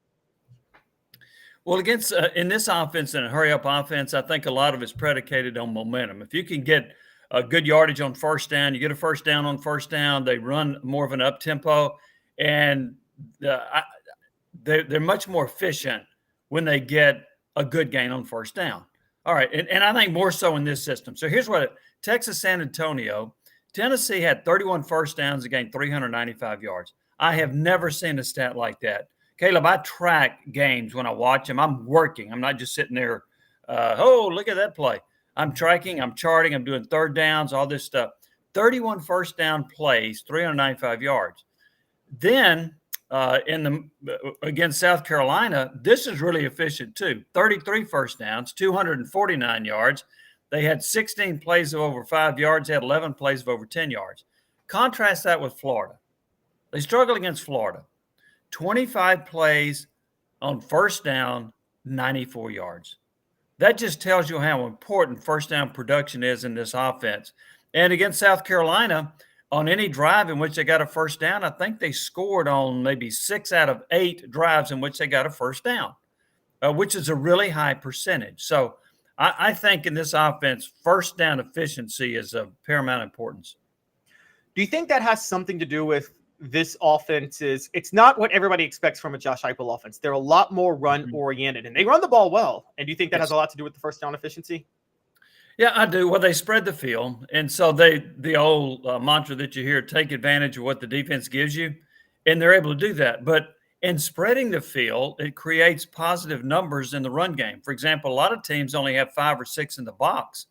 Well, against in this offense and a hurry-up offense, I think a lot of it's predicated on momentum. If you can get a good yardage on first down, you get a first down on first down, they run more of an up-tempo. And they're much more efficient when they get a good gain on first down. All right, and I think more so in this system. So here's what Texas San Antonio, Tennessee had 31 first downs and gained 395 yards. I have never seen a stat like that. Caleb, I track games when I watch them. I'm working. I'm not just sitting there, look at that play. I'm tracking, I'm charting, I'm doing third downs, all this stuff. 31 first down plays, 395 yards. Then against South Carolina, this is really efficient too. 33 first downs, 249 yards. They had 16 plays of over 5 yards. They had 11 plays of over 10 yards. Contrast that with Florida. They struggled against Florida. 25 plays on first down, 94 yards. That just tells you how important first down production is in this offense. And against South Carolina, on any drive in which they got a first down, I think they scored on maybe 6 out of 8 drives in which they got a first down, which is a really high percentage. So I think in this offense, first down efficiency is of paramount importance. Do you think that has something to do with this offense? It's not what everybody expects from a Josh Heupel offense. They're a lot more run-oriented, and they run the ball well. And do you think that has a lot to do with the first down efficiency? Yeah, I do. Well, they spread the field. And so the old mantra that you hear, take advantage of what the defense gives you, and they're able to do that. But in spreading the field, it creates positive numbers in the run game. For example, a lot of teams only have 5 or 6 in the box.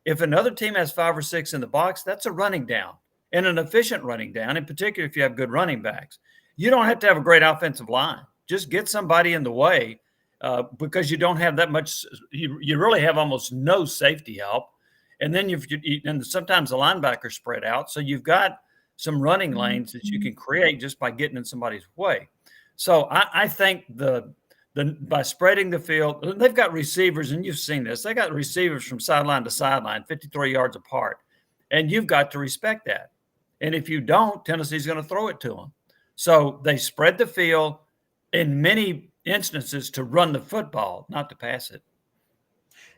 If another team has 5 or 6 in the box, that's a running down, and an efficient running down, in particular if you have good running backs. You don't have to have a great offensive line. Just get somebody in the way. Because you don't have that much, you really have almost no safety help. And then and sometimes the linebackers spread out. So you've got some running lanes that you can create just by getting in somebody's way. So I think by spreading the field, they've got receivers, and you've seen this. They got receivers from sideline to sideline, 53 yards apart. And you've got to respect that. And if you don't, Tennessee's going to throw it to them. So they spread the field in many instances to run the football, not to pass it.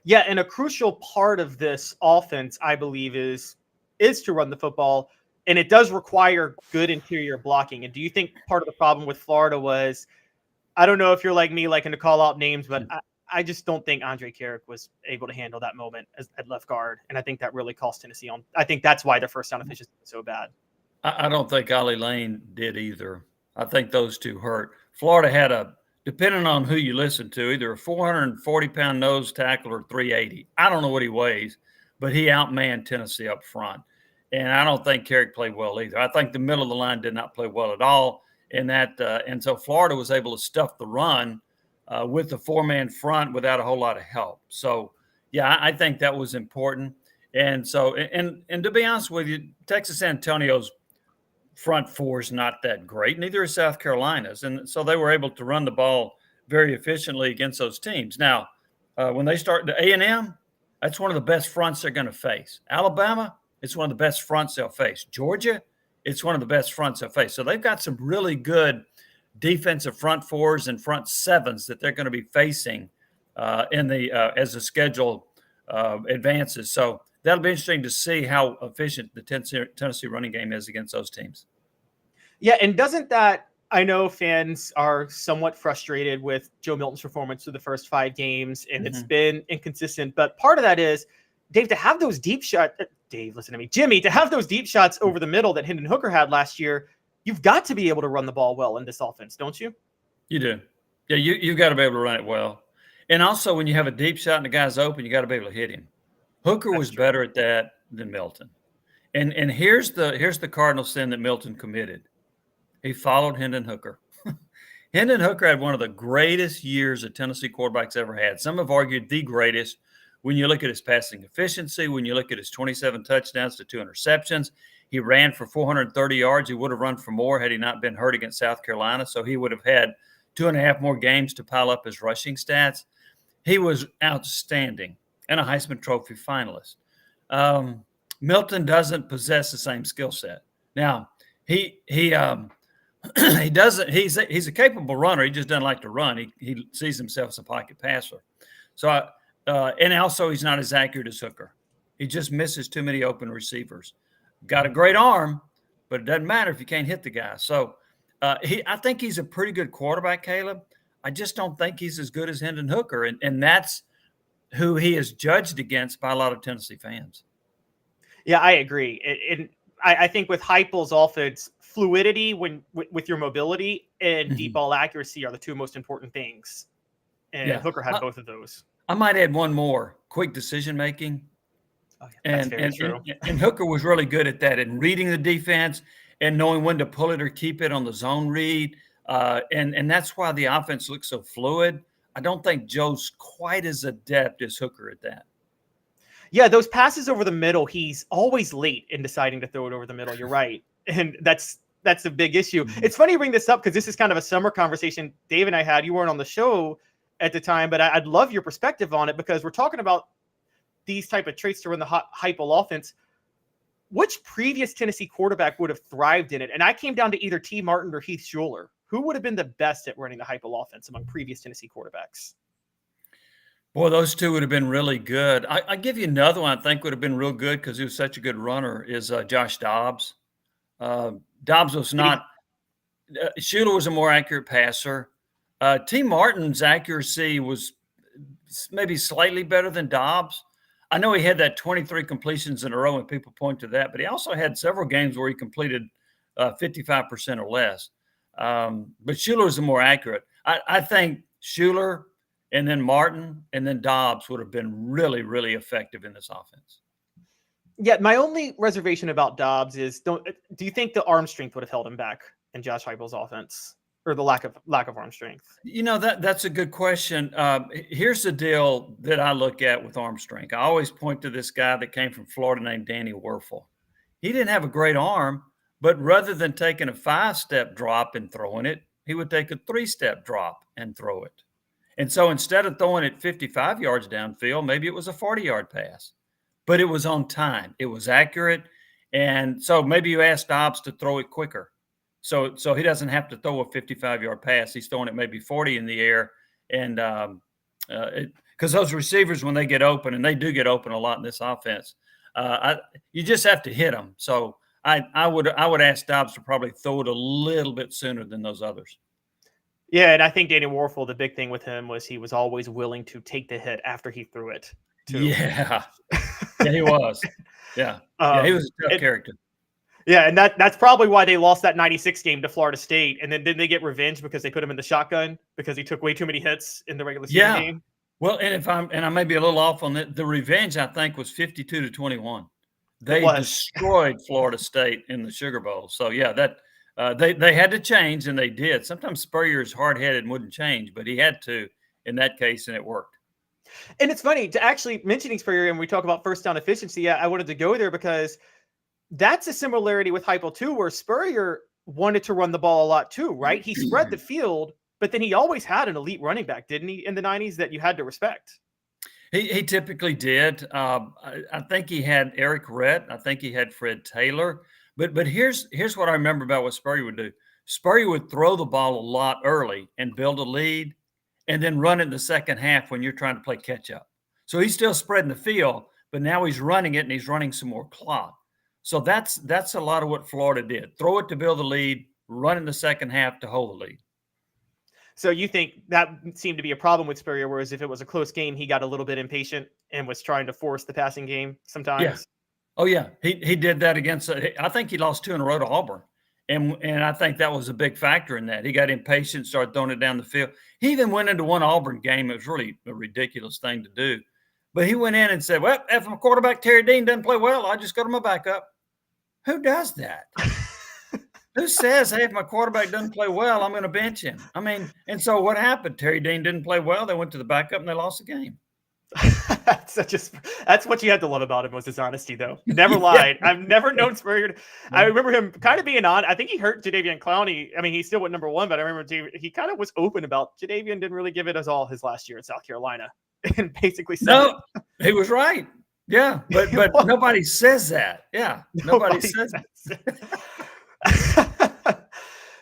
Yeah, and a crucial part of this offense, I believe, is to run the football, and it does require good interior blocking. And do you think part of the problem with Florida was, I don't know if you're like me, liking to call out names, but I just don't think Andre Carrick was able to handle that moment at left guard, and I think that really cost Tennessee on. I think that's why their first down efficiency is so bad. I don't think Ollie Lane did either. I think those two hurt. Florida had depending on who you listen to, either a 440-pound nose tackle or 380. I don't know what he weighs, but he outmanned Tennessee up front. And I don't think Carrick played well either. I think the middle of the line did not play well at all. And so Florida was able to stuff the run with the 4-man front without a whole lot of help. So, Yeah, I think that was important. And so, and to be honest with you, Texas Antonio's front four is not that great. Neither is South Carolina's. And so they were able to run the ball very efficiently against those teams. Now, when they start the A&M, that's one of the best fronts they're going to face. Alabama, it's one of the best fronts they'll face. Georgia, it's one of the best fronts they'll face. So they've got some really good defensive front fours and front sevens that they're going to be facing as the schedule advances. So that'll be interesting to see how efficient the Tennessee running game is against those teams. Yeah, and doesn't that – I know fans are somewhat frustrated with Joe Milton's performance through the first 5 games, and it's been inconsistent. But part of that is, Dave, to have those deep shots – Dave, listen to me. Jimmy, to have those deep shots over the middle that Hendon Hooker had last year, you've got to be able to run the ball well in this offense, don't you? You do. Yeah, you've got to be able to run it well. And also, when you have a deep shot and the guy's open, you got to be able to hit him. Hooker was better at that than Milton. And here's the cardinal sin that Milton committed. He followed Hendon Hooker. Hendon Hooker had one of the greatest years a Tennessee quarterback's ever had. Some have argued the greatest when you look at his passing efficiency, when you look at his 27 touchdowns to 2 interceptions. He ran for 430 yards. He would have run for more had he not been hurt against South Carolina. So he would have had 2.5 more games to pile up his rushing stats. He was outstanding and a Heisman Trophy finalist. Milton doesn't possess the same skill set. Now, he doesn't. He's a capable runner. He just doesn't like to run. He sees himself as a pocket passer. So, and also he's not as accurate as Hooker. He just misses too many open receivers. Got a great arm, but it doesn't matter if you can't hit the guy. So, I think he's a pretty good quarterback, Caleb. I just don't think he's as good as Hendon Hooker, and that's who he is judged against by a lot of Tennessee fans. Yeah, I agree. And I think with Heupel's offense, fluidity with your mobility and deep ball accuracy are the 2 most important things. And Hooker had both of those. I might add one more: quick decision making. Oh, yeah, that's very true. And Hooker was really good at that, in reading the defense and knowing when to pull it or keep it on the zone read. And that's why the offense looks so fluid. I don't think Joe's quite as adept as Hooker at that. Yeah, those passes over the middle, he's always late in deciding to throw it over the middle. You're right. And that's a big issue. It's funny you bring this up because this is kind of a summer conversation Dave and I had. You weren't on the show at the time, but I'd love your perspective on it because we're talking about these type of traits to run the Heupel offense. Which previous Tennessee quarterback would have thrived in it? And I came down to either T. Martin or Heath Schuler. Who would have been the best at running the Heupel offense among previous Tennessee quarterbacks? Boy, those 2 would have been really good. I give you another one I think would have been real good because he was such a good runner is Josh Dobbs. Dobbs was not – Schuler was a more accurate passer. T. Martin's accuracy was maybe slightly better than Dobbs. I know he had that 23 completions in a row, and people point to that, but he also had several games where he completed 55% or less. But Schuler was the more accurate. I think Schuler and then Martin and then Dobbs would have been really, really effective in this offense. Yeah, my only reservation about Dobbs is do you think the arm strength would have held him back in Josh Heupel's offense, or the lack of arm strength? You know, that's a good question. Here's the deal that I look at with arm strength. I always point to this guy that came from Florida named Danny Werfel. He didn't have a great arm, but rather than taking a 5-step drop and throwing it, he would take a 3-step drop and throw it. And so instead of throwing it 55 yards downfield, maybe it was a 40-yard pass, but it was on time. It was accurate. And so maybe you ask Dobbs to throw it quicker. So he doesn't have to throw a 55-yard pass. He's throwing it maybe 40 in the air. And because those receivers, when they get open, and they do get open a lot in this offense, you just have to hit them. So I would ask Dobbs to probably throw it a little bit sooner than those others. Yeah, and I think Danny Werfel, the big thing with him was he was always willing to take the hit after he threw it, too. Yeah, he was. Yeah, he was a tough character. Yeah, and that's probably why they lost that 96 game to Florida State. And then didn't they get revenge because they put him in the shotgun because he took way too many hits in the regular season game? Well, and I may be a little off on that, the revenge I think was 52-21. They destroyed Florida State in the Sugar Bowl. So yeah, that they had to change, and they did. Sometimes Spurrier is hard-headed and wouldn't change, but he had to in that case, and it worked. And it's funny to actually mentioning Spurrier, and we talk about first down efficiency. I wanted to go there because that's a similarity with Heupel too, where Spurrier wanted to run the ball a lot too, right? He spread the field, but then he always had an elite running back, didn't he, in the 90s that you had to respect? He typically did. I think he had Eric Rhett. I think he had Fred Taylor. But here's what I remember about what Spurrier would do. Spurrier would throw the ball a lot early and build a lead, and then run it in the second half when you're trying to play catch up. So he's still spreading the field, but now he's running it and he's running some more clock. So that's a lot of what Florida did. Throw it to build the lead, run in the second half to hold the lead. So you think that seemed to be a problem with Spurrier, whereas if it was a close game, he got a little bit impatient and was trying to force the passing game sometimes? Yeah. Oh, yeah. He did that against – I think he lost 2 in a row to Auburn. And I think that was a big factor in that. He got impatient, started throwing it down the field. He even went into one Auburn game. It was really a ridiculous thing to do. But he went in and said, well, if my quarterback Terry Dean doesn't play well, I just go to my backup. Who does that? Who says, hey, if my quarterback doesn't play well, I'm going to bench him? I mean, and so what happened? Terry Dean didn't play well. They went to the backup and they lost the game. That's what you had to love about him was his honesty, though. Never lied. Yeah. I've never known Spurrier. I remember him kind of being on. I think he hurt Jadeveon Clowney. I mean, he still went number 1, but I remember he kind of was open about Jadeveon didn't really give it us all his last year at South Carolina, and basically said no, he was right. Yeah, but nobody says that. Yeah, nobody says that.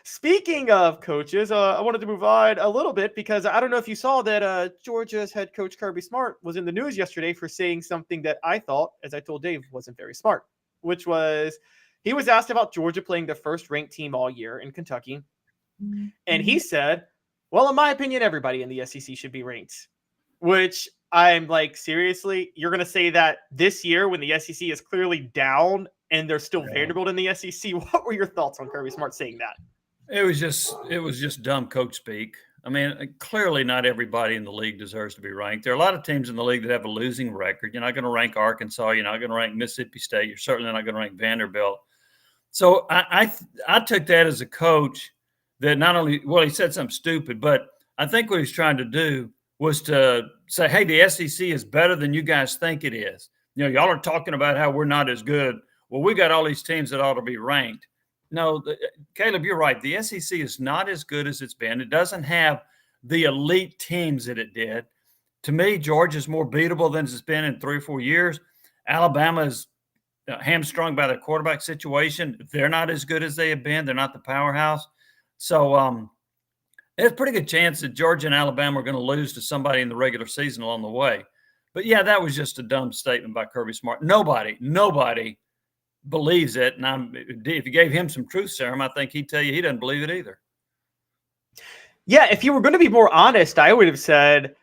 Speaking of coaches, I wanted to move on a little bit because I don't know if you saw that Georgia's head coach Kirby Smart was in the news yesterday for saying something that I thought, as I told Dave, wasn't very smart, which was he was asked about Georgia playing the first-ranked team all year in Kentucky, and he said, well, in my opinion, everybody in the SEC should be ranked, which I'm like, seriously? You're going to say that this year when the SEC is clearly down and they're still Vanderbilt in the SEC? What were your thoughts on Kirby Smart saying that? It was just dumb coach speak. I mean, clearly not everybody in the league deserves to be ranked. There are a lot of teams in the league that have a losing record. You're not going to rank Arkansas. You're not going to rank Mississippi State. You're certainly not going to rank Vanderbilt. So I took that as a coach that not only, well, he said something stupid, but I think what he's trying to do was to say, hey, the SEC is better than you guys think it is. You know, y'all are talking about how we're not as good. Well, we got all these teams that ought to be ranked. No, Caleb, you're right. The SEC is not as good as it's been. It doesn't have the elite teams that it did. To me, Georgia's more beatable than it's been in 3 or 4 years. Alabama is hamstrung by their quarterback situation. They're not as good as they have been. They're not the powerhouse. So there's a pretty good chance that Georgia and Alabama are going to lose to somebody in the regular season along the way. But, yeah, that was just a dumb statement by Kirby Smart. Nobody believes it. And if you gave him some truth serum, I think he'd tell you he doesn't believe it either. Yeah, if you were going to be more honest, I would have said,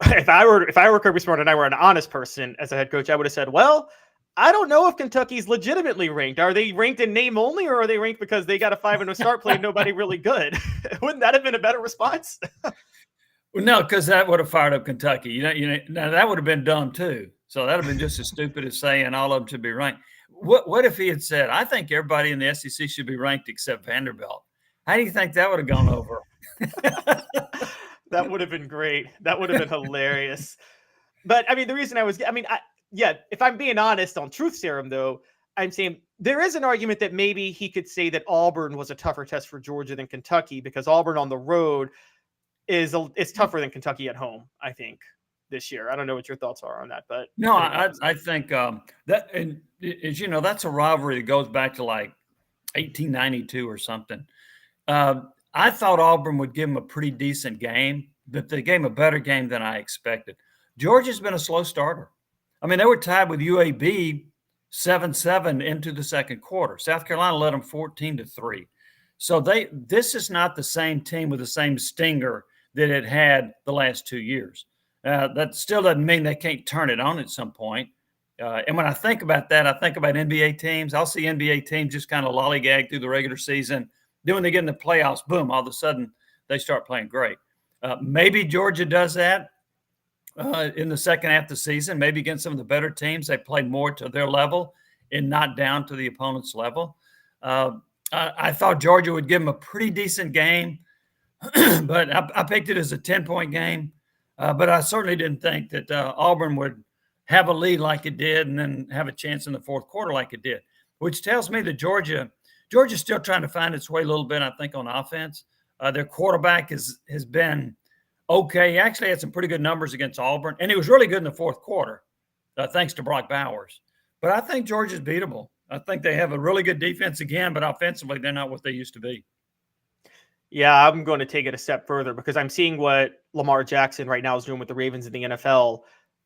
if I were Kirby Smart and I were an honest person as a head coach, I would have said, well, I don't know if Kentucky's legitimately ranked. Are they ranked in name only, or are they ranked because they got a 5-0 start playing nobody really good? Wouldn't that have been a better response? Well, no, because that would have fired up Kentucky. You know, now that would have been dumb too. So that would have been just as stupid as saying all of them should be ranked. What if he had said, I think everybody in the SEC should be ranked except Vanderbilt? How do you think that would have gone over? That would have been great. That would have been hilarious. But, I mean, the reason if I'm being honest on truth serum, though, I'm saying there is an argument that maybe he could say that Auburn was a tougher test for Georgia than Kentucky because Auburn on the road is tougher than Kentucky at home, I think, this year. I don't know what your thoughts are on that, but no, I think that, and as you know, that's a rivalry that goes back to like 1892 or something. I thought Auburn would give them a pretty decent game, but they gave them a better game than I expected. Georgia's been a slow starter. I mean, they were tied with UAB 7-7 into the second quarter. South Carolina led them 14-3. So this is not the same team with the same stinger that it had the last 2 years. That still doesn't mean they can't turn it on at some point. And when I think about that, I think about NBA teams. I'll see NBA teams just kind of lollygag through the regular season. Then when they get in the playoffs, boom, all of a sudden they start playing great. Maybe Georgia does that in the second half of the season. Maybe against some of the better teams, they play more to their level and not down to the opponent's level. I thought Georgia would give them a pretty decent game, but I picked it as a 10-point game. But I certainly didn't think that Auburn would have a lead like it did and then have a chance in the fourth quarter like it did, which tells me that Georgia's still trying to find its way a little bit, I think, on offense. Their quarterback has been okay. He actually had some pretty good numbers against Auburn, and he was really good in the fourth quarter, thanks to Brock Bowers. But I think Georgia's beatable. I think they have a really good defense again, but offensively, they're not what they used to be. Yeah, I'm going to take it a step further because I'm seeing what Lamar Jackson right now is doing with the Ravens in the NFL.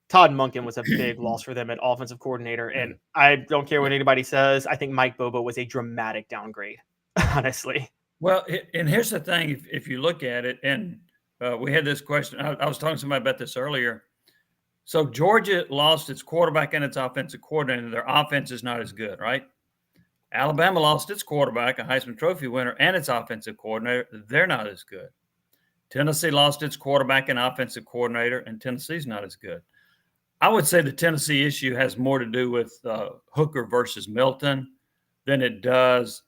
Todd Monken was a big loss for them at offensive coordinator. And I don't care what anybody says. I think Mike Bobo was a dramatic downgrade, honestly. Well, and here's the thing. If you look at it, and we had this question. I was talking to somebody about this earlier. So Georgia lost its quarterback and its offensive coordinator. Their offense is not as good, right? Alabama lost its quarterback, a Heisman Trophy winner, and its offensive coordinator. They're not as good. Tennessee lost its quarterback and offensive coordinator, and Tennessee's not as good. I would say the Tennessee issue has more to do with Hooker versus Milton than it does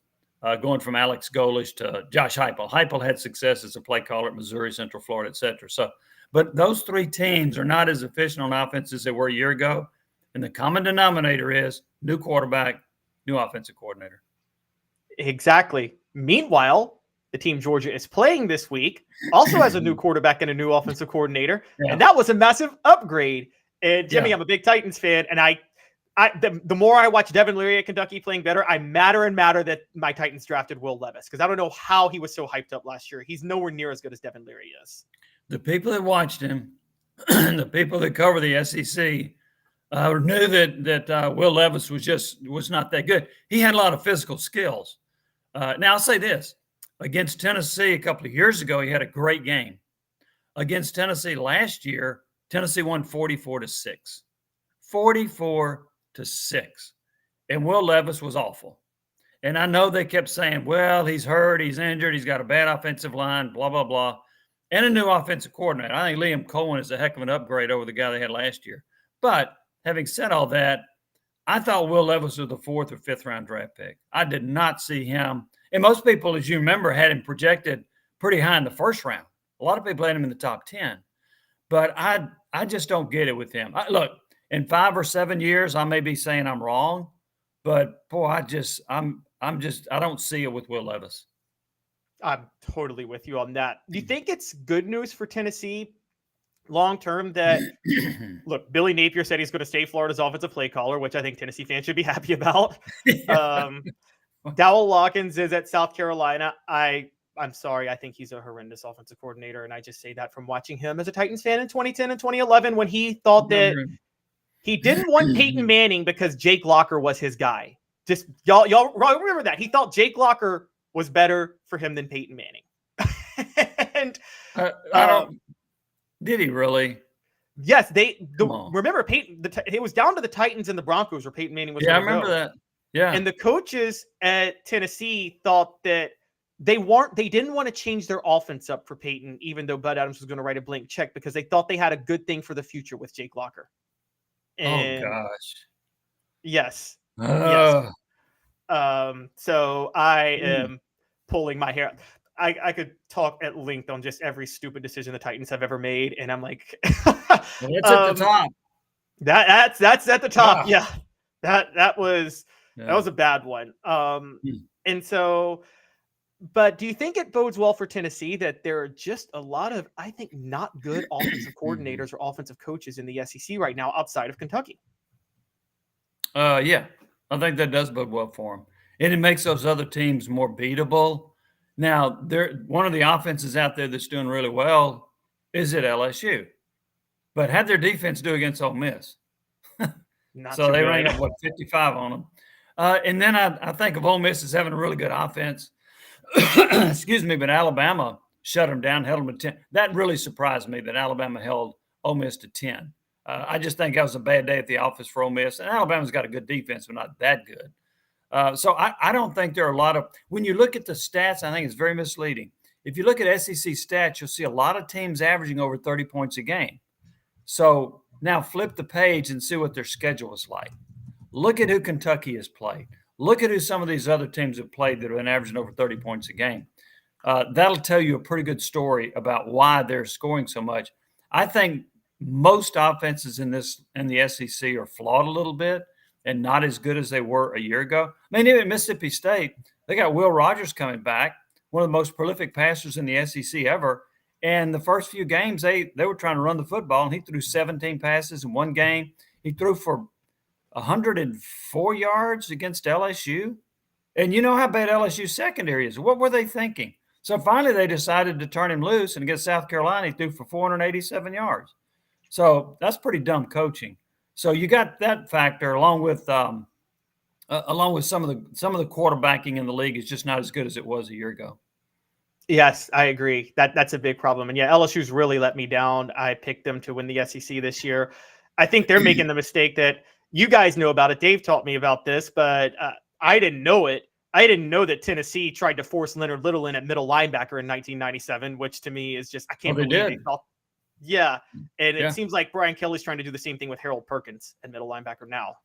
going from Alex Golesh to Josh Heupel. Heupel had success as a play caller at Missouri, Central Florida, et cetera. So, but those three teams are not as efficient on offense as they were a year ago. And the common denominator is new quarterback, new offensive coordinator. Exactly. Meanwhile, the team Georgia is playing this week also has a new quarterback and a new offensive coordinator. Yeah. And that was a massive upgrade. And Jimmy, I'm a big Titans fan. And the more I watch Devin Leary at Kentucky playing better, I'm madder and madder that my Titans drafted Will Levis. Because I don't know how he was so hyped up last year. He's nowhere near as good as Devin Leary is. The people that watched him, the people that cover the SEC, knew that Will Levis was not that good. He had a lot of physical skills. Now, I'll say this. Against Tennessee a couple of years ago, he had a great game. Against Tennessee last year, Tennessee won 44-6. 44-6. And Will Levis was awful. And I know they kept saying, well, he's hurt, he's injured, he's got a bad offensive line, blah, blah, blah. And a new offensive coordinator. I think Liam Cohen is a heck of an upgrade over the guy they had last year. But having said all that, I thought Will Levis was the 4th or 5th round draft pick. I did not see him. And most people, as you remember, had him projected pretty high in the first round. A lot of people had him in the top 10. But I just don't get it with him. Look, in 5 or 7 years, I may be saying I'm wrong. But, boy, I don't see it with Will Levis. I'm totally with you on that. Do you think it's good news for Tennessee long-term that, look, Billy Napier said he's going to stay Florida's offensive play caller, which I think Tennessee fans should be happy about. Dowell Lawkins is at South Carolina. I'm sorry. I think he's a horrendous offensive coordinator. And I just say that from watching him as a Titans fan in 2010 and 2011, when he thought that he didn't want Peyton Manning because Jake Locker was his guy. Just y'all remember that. He thought Jake Locker was better for him than Peyton Manning. And did he really? Yes, remember Peyton. It was down to the Titans and the Broncos where Peyton Manning was. Yeah, I remember that. Yeah, and the coaches at Tennessee thought that they didn't want to change their offense up for Peyton, even though Bud Adams was going to write a blank check because they thought they had a good thing for the future with Jake Locker. And oh gosh. Yes. Yes. So I am pulling my hair. I could talk at length on just every stupid decision the Titans have ever made, and I'm like, that's at the top. That's at the top. Yeah. That was a bad one. And so, but do you think it bodes well for Tennessee that there are just a lot of, I think, not good offensive coordinators or offensive coaches in the SEC right now outside of Kentucky? Yeah, I think that does bode well for them. And it makes those other teams more beatable. Now, one of the offenses out there that's doing really well is at LSU. But how'd their defense do against Ole Miss? So they ran up, 55 on them. And then I think of Ole Miss as having a really good offense. Excuse me, but Alabama shut them down, held them to 10. That really surprised me that Alabama held Ole Miss to 10. I just think that was a bad day at the office for Ole Miss. And Alabama's got a good defense, but not that good. So I don't think there are a lot of – when you look at the stats, I think it's very misleading. If you look at SEC stats, you'll see a lot of teams averaging over 30 points a game. So now flip the page and see what their schedule is like. Look at who Kentucky has played. Look at who some of these other teams have played that have been averaging over 30 points a game. That'll tell you a pretty good story about why they're scoring so much. I think most offenses in the SEC are flawed a little bit and not as good as they were a year ago. I mean, even Mississippi State, they got Will Rogers coming back, one of the most prolific passers in the SEC ever. And the first few games, they were trying to run the football, and he threw 17 passes in one game. He threw for 104 yards against LSU. And you know how bad LSU's secondary is. What were they thinking? So finally they decided to turn him loose, and against South Carolina, he threw for 487 yards. So that's pretty dumb coaching. So you got that factor along with some of the quarterbacking in the league is just not as good as it was a year ago. Yes, I agree. That's a big problem. And yeah, LSU's really let me down. I picked them to win the SEC this year. I think they're making the mistake that you guys know about it. Dave taught me about this, but I didn't know it. I didn't know that Tennessee tried to force Leonard Little in at middle linebacker in 1997, which to me is just, I can't believe they thought. Yeah. And it seems like Brian Kelly's trying to do the same thing with Harold Perkins at middle linebacker now.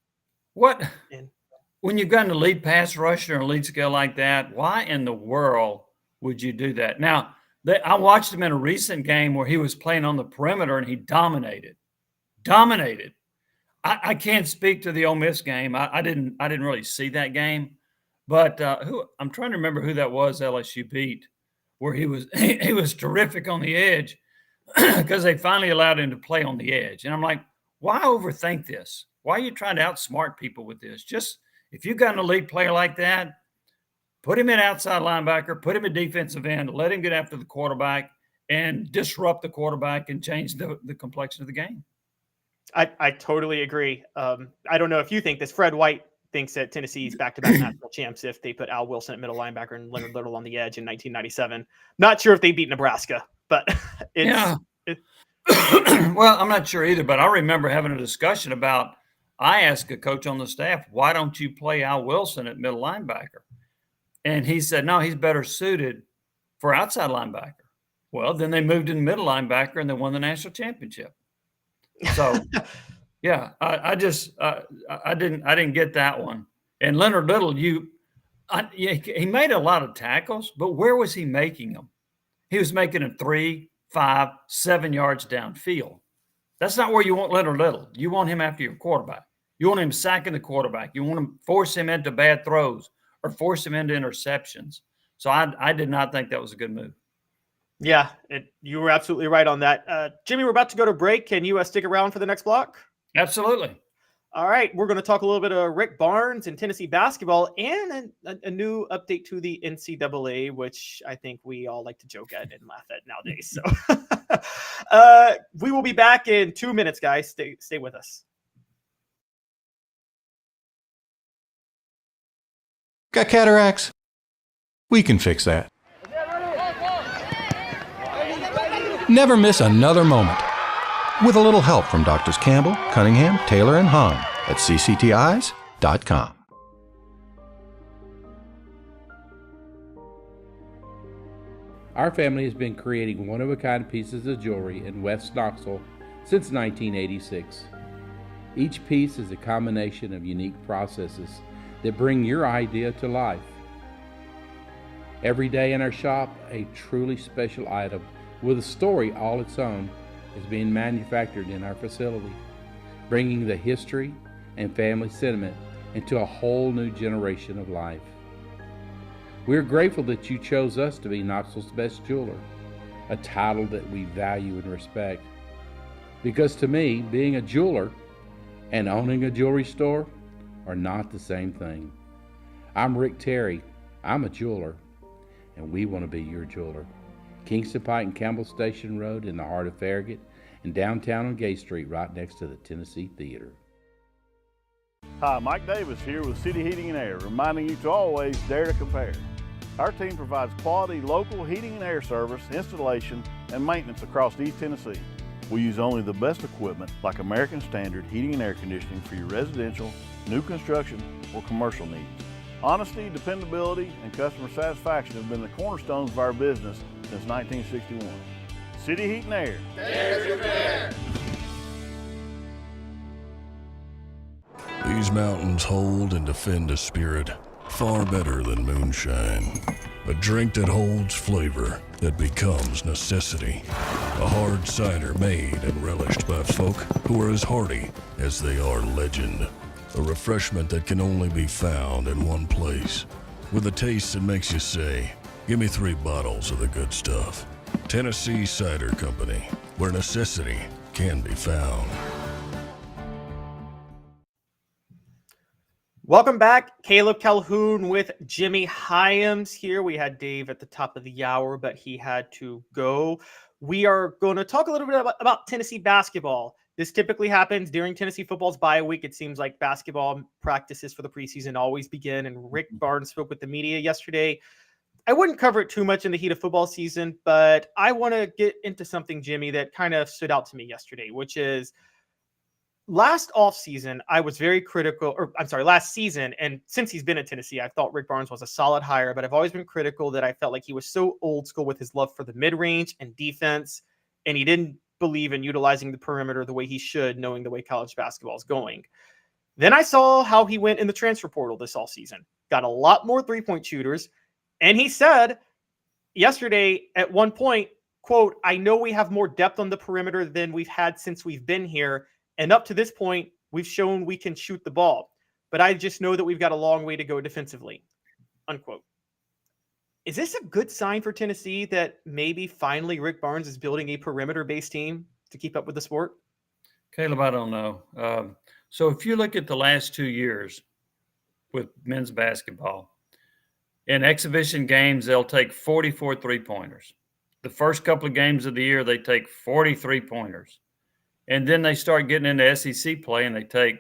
When you've got an elite pass rusher and a elite skill like that, why in the world would you do that? Now, I watched him in a recent game where he was playing on the perimeter and he dominated. I can't speak to the Ole Miss game. I didn't really see that game, but I'm trying to remember who that was LSU beat, where he was terrific on the edge because they finally allowed him to play on the edge. And I'm like, why overthink this? Why are you trying to outsmart people with this? Just if you've got an elite player like that, put him in outside linebacker, put him in defensive end, let him get after the quarterback and disrupt the quarterback and change the complexion of the game. I totally agree. I don't know if you think this. Fred White thinks that Tennessee's back-to-back national champs if they put Al Wilson at middle linebacker and Leonard Little on the edge in 1997. Not sure if they beat Nebraska, but well, I'm not sure either, but I remember having a discussion about, I asked a coach on the staff, why don't you play Al Wilson at middle linebacker? And he said, no, he's better suited for outside linebacker. Well, then they moved in middle linebacker and they won the national championship. So, yeah, I didn't get that one. And Leonard Little, he made a lot of tackles, but where was he making them? He was making them 3, 5, 7 yards downfield. That's not where you want Leonard Little. You want him after your quarterback. You want him sacking the quarterback. You want him force him into bad throws or force him into interceptions. So I did not think that was a good move. Yeah, you were absolutely right on that. Jimmy, we're about to go to break. Can you stick around for the next block? Absolutely. All right, we're going to talk a little bit of Rick Barnes and Tennessee basketball and a new update to the NCAA, which I think we all like to joke at and laugh at nowadays. So we will be back in 2 minutes, guys. Stay with us. Got cataracts? We can fix that. Never miss another moment. With a little help from Doctors Campbell, Cunningham, Taylor, and Hahn at cctis.com. Our family has been creating one-of-a-kind pieces of jewelry in West Knoxville since 1986. Each piece is a combination of unique processes that bring your idea to life. Every day in our shop, a truly special item with a story all its own is being manufactured in our facility, bringing the history and family sentiment into a whole new generation of life. We're grateful that you chose us to be Knoxville's best jeweler, a title that we value and respect. Because to me, being a jeweler and owning a jewelry store are not the same thing. I'm Rick Terry, I'm a jeweler, and we want to be your jeweler. Kingston Pike and Campbell Station Road in the heart of Farragut, and downtown on Gay Street right next to the Tennessee Theater. Hi, Mike Davis here with City Heating and Air, reminding you to always dare to compare. Our team provides quality local heating and air service, installation, and maintenance across East Tennessee. We use only the best equipment like American Standard heating and air conditioning for your residential, new construction, or commercial needs. Honesty, dependability, and customer satisfaction have been the cornerstones of our business since 1961. City Heat and Air. Dare to compare. These mountains hold and defend a spirit far better than moonshine. A drink that holds flavor, that becomes necessity. A hard cider made and relished by folk who are as hearty as they are legend. A refreshment that can only be found in one place. With a taste that makes you say, give me 3 bottles of the good stuff. Tennessee Cider Company, where necessity can be found. Welcome back. Caleb Calhoun with Jimmy Hyams here. We had Dave at the top of the hour, but he had to go. We are going to talk a little bit about Tennessee basketball. This typically happens during Tennessee football's bye week. It seems like basketball practices for the preseason always begin, and Rick Barnes spoke with the media yesterday. I wouldn't cover it too much in the heat of football season, but I want to get into something, Jimmy, that kind of stood out to me yesterday, which is last offseason, I was very critical, last season, and since he's been at Tennessee, I thought Rick Barnes was a solid hire, but I've always been critical that I felt like he was so old school with his love for the mid-range and defense, and he didn't believe in utilizing the perimeter the way he should, knowing the way college basketball is going. Then I saw how he went in the transfer portal this offseason, got a lot more three-point shooters, and he said yesterday at one point, quote, I know we have more depth on the perimeter than we've had since we've been here, and up to this point, we've shown we can shoot the ball. But I just know that we've got a long way to go defensively, unquote. Is this a good sign for Tennessee that maybe finally Rick Barnes is building a perimeter-based team to keep up with the sport? Caleb, I don't know. So if you look at the last 2 years with men's basketball, in exhibition games, they'll take 44 three-pointers. The first couple of games of the year, they take 40 three-pointers. And then they start getting into SEC play and they take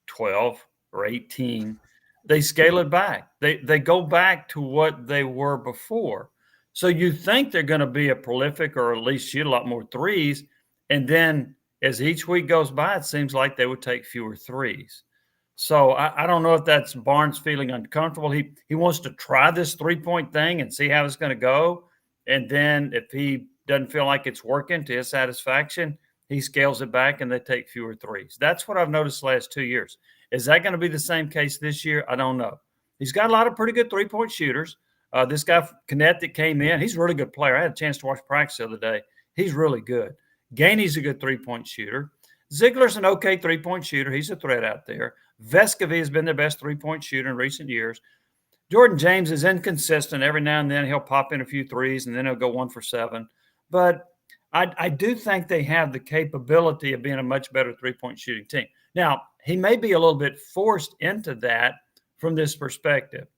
12 or 18. They scale it back. They go back to what they were before. So you think they're going to be a prolific or at least shoot a lot more threes. And then as each week goes by, it seems like they would take fewer threes. So I don't know if that's Barnes feeling uncomfortable. He wants to try this three-point thing and see how it's going to go. And then if he doesn't feel like it's working to his satisfaction, he scales it back and they take fewer threes. That's what I've noticed the last 2 years. Is that going to be the same case this year? I don't know. He's got a lot of pretty good three-point shooters. This guy, Canet, that came in, he's a really good player. I had a chance to watch practice the other day. He's really good. Gainey's a good three-point shooter. Ziegler's an okay three-point shooter. He's a threat out there. Vescovy has been their best three-point shooter in recent years. Jordan James is inconsistent. Every now and then he'll pop in a few threes, and then he'll go 1 for 7. But I do think they have the capability of being a much better three-point shooting team. Now, he may be a little bit forced into that from this perspective.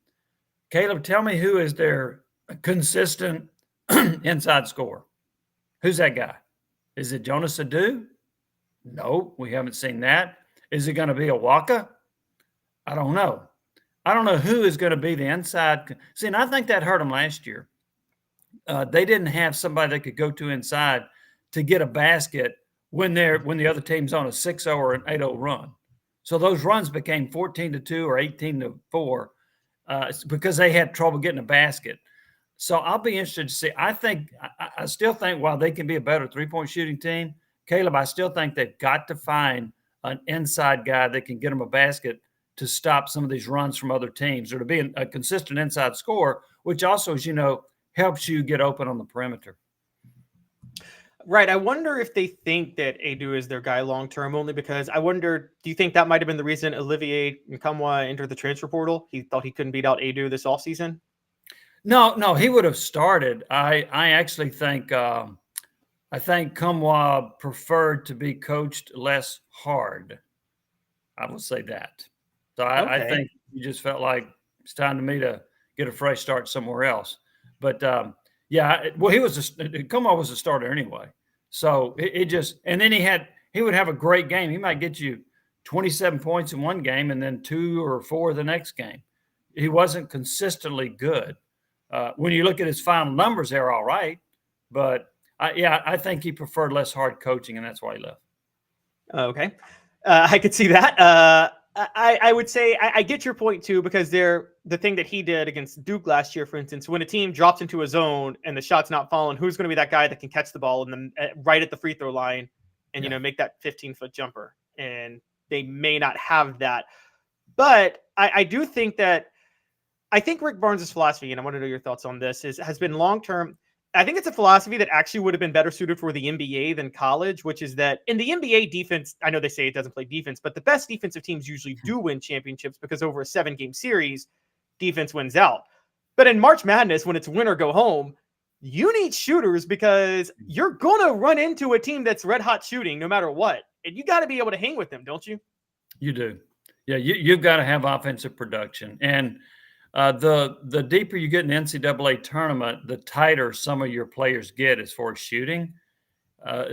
Caleb, tell me who is their consistent inside scorer? Who's that guy? Is it Jonas Adu? No, we haven't seen that. Is it going to be a Waka? I don't know. I don't know who is going to be the inside. See, and I think that hurt them last year. They didn't have somebody they could go to inside to get a basket when the other team's on a 6-0 or an 8-0 run. So those runs became 14-2 or 18-4 because they had trouble getting a basket. So I'll be interested to see. I still think while they can be a better three-point shooting team, Caleb, I still think they've got to find an inside guy that can get them a basket to stop some of these runs from other teams, or to be a consistent inside scorer, which also, as you know, helps you get open on the perimeter. Right. I wonder if they think that Adu is their guy long-term, only because I wonder, do you think that might have been the reason Olivier Nkamwa entered the transfer portal? He thought he couldn't beat out Adu this offseason? No, he would have started. I actually think Nkamwa preferred to be coached less hard. I will say that. So I think he just felt like it's time to me to get a fresh start somewhere else. But Nkamwa was a starter anyway. So and then he would have a great game. He might get you 27 points in one game and then 2 or 4 the next game. He wasn't consistently good. When you look at his final numbers, they're all right. But I think he preferred less hard coaching, and that's why he left. Okay. I could see that. I would say I get your point too, because the thing that he did against Duke last year, for instance, when a team drops into a zone and the shot's not falling, who's going to be that guy that can catch the ball right at the free throw line and make that 15-foot jumper? And they may not have that. But I do think that I think Rick Barnes' philosophy, and I want to know your thoughts on this, has been long-term. I think it's a philosophy that actually would have been better suited for the NBA than college, which is that in the NBA defense, I know they say it doesn't play defense, but the best defensive teams usually do win championships because over a 7-game series, defense wins out. But in March Madness, when it's win or go home, you need shooters because you're going to run into a team that's red hot shooting no matter what. And you got to be able to hang with them, don't you? You do. Yeah, you've got to have offensive production. And the deeper you get in the NCAA tournament, the tighter some of your players get as far as shooting.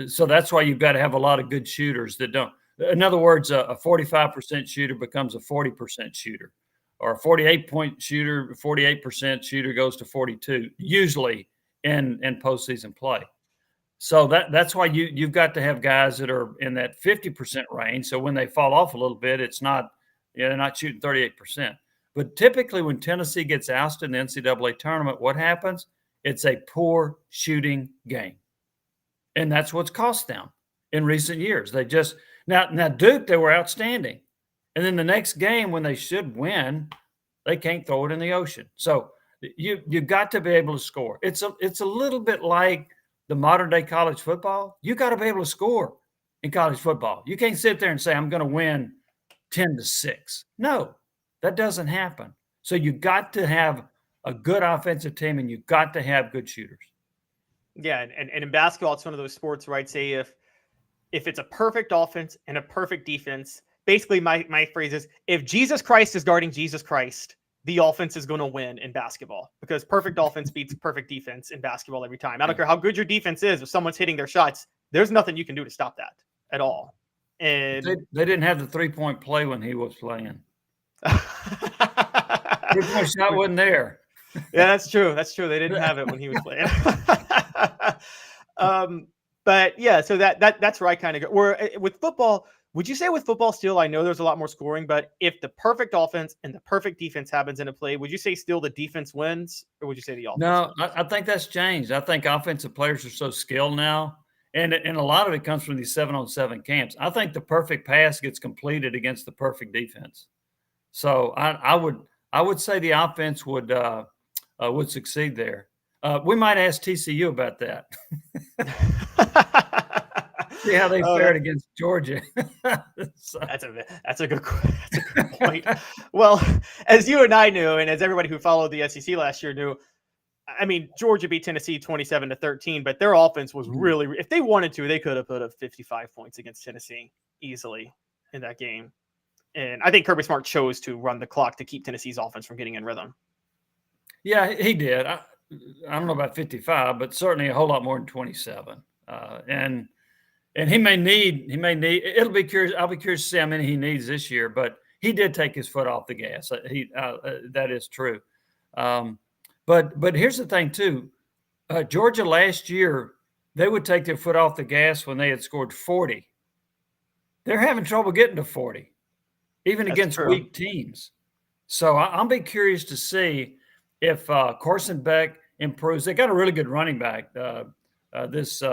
So that's why you've got to have a lot of good shooters that don't. In other words, a 45% shooter becomes a 40% shooter, or a 48-point shooter, 48% shooter goes to 42, usually in postseason play. So that's why you've got to have guys that are in that 50% range. So when they fall off a little bit, it's not, they're not shooting 38%. But typically when Tennessee gets ousted in the NCAA tournament, what happens? It's a poor shooting game. And that's what's cost them in recent years. They just now Duke, they were outstanding. And then the next game when they should win, they can't throw it in the ocean. So you've got to be able to score. It's a little bit like the modern day college football. You got to be able to score in college football. You can't sit there and say, I'm going to win 10-6. No, that doesn't happen. So you got to have a good offensive team and you got to have good shooters. Yeah. And in basketball, it's one of those sports where I'd say if it's a perfect offense and a perfect defense, basically my phrase is, if Jesus Christ is guarding Jesus Christ, the offense is going to win in basketball, because perfect offense beats perfect defense in basketball every time. I don't care how good your defense is. If someone's hitting their shots, there's nothing you can do to stop that at all. And they didn't have the 3-point play when he was playing. 3-point shot wasn't there. Yeah, that's true. That's true. They didn't have it when he was playing. But yeah, so that's where I kind of go. Where with football, would you say with football still, I know there's a lot more scoring, but if the perfect offense and the perfect defense happens in a play, would you say still the defense wins, or would you say the offense No, wins? I think that's changed. I think offensive players are so skilled now, and a lot of it comes from these 7-on-7 camps. I think the perfect pass gets completed against the perfect defense. So I would say the offense would succeed there. We might ask TCU about that. See how they fared against Georgia. So. That's a good point. Well, as you and I knew, and as everybody who followed the SEC last year knew, I mean, Georgia beat Tennessee 27-13, but their offense was really, if they wanted to, they could have put up 55 points against Tennessee easily in that game. And I think Kirby Smart chose to run the clock to keep Tennessee's offense from getting in rhythm. Yeah, he did. I don't know about 55, but certainly a whole lot more than 27. And he may need, I'll be curious to see how many he needs this year, but he did take his foot off the gas. That is true. But here's the thing too. Georgia last year, they would take their foot off the gas when they had scored 40. They're having trouble getting to 40, even against weak teams. So I'll be curious to see if Carson Beck improves. They got a really good running back. This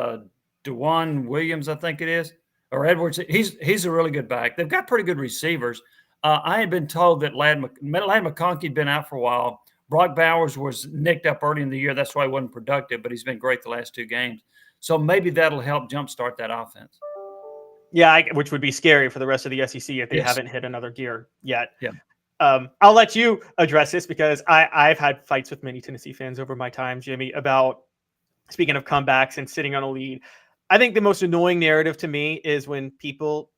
DeJuan Williams, I think it is, or Edwards. He's a really good back. They've got pretty good receivers. I had been told that Ladd McConkey had been out for a while. Brock Bowers was nicked up early in the year. That's why he wasn't productive, but he's been great the last 2 games. So maybe that'll help jumpstart that offense. Yeah, which would be scary for the rest of the SEC if they haven't hit another gear yet. Yeah. I'll let you address this because I've had fights with many Tennessee fans over my time, Jimmy, about, speaking of comebacks and sitting on a lead. I think the most annoying narrative to me is when people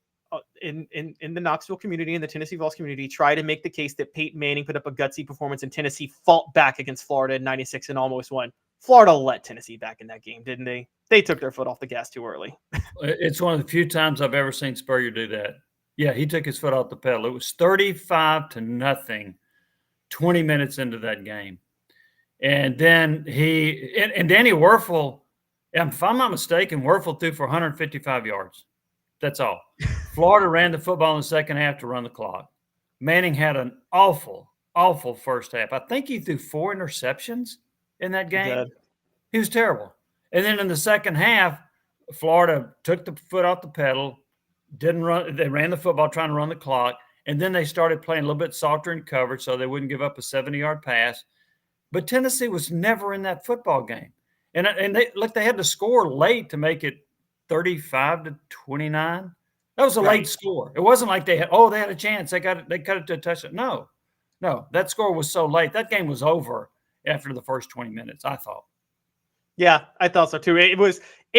in the Knoxville community and the Tennessee Vols community try to make the case that Peyton Manning put up a gutsy performance and Tennessee fought back against Florida in 96 and almost won. Florida let Tennessee back in that game, didn't they? They took their foot off the gas too early. It's one of the few times I've ever seen Spurrier do that. Yeah, he took his foot off the pedal. It was 35-0, 20 minutes into that game. And then and Danny Werfel, if I'm not mistaken, Werfel threw for 155 yards. That's all. Florida ran the football in the second half to run the clock. Manning had an awful first half. I think he threw 4 interceptions in that game. He was terrible. And then in the second half, Florida took the foot off the pedal, didn't run. They ran the football trying to run the clock, And then they started playing a little bit softer in coverage so they wouldn't give up a 70-yard pass. But Tennessee was never in that football game. And they had to score late to make it 35-29. That was a late score. It wasn't like they had a chance. They cut it to a touchdown. No, that score was so late. That game was over after the first 20 minutes, I thought. Yeah, I thought so too. It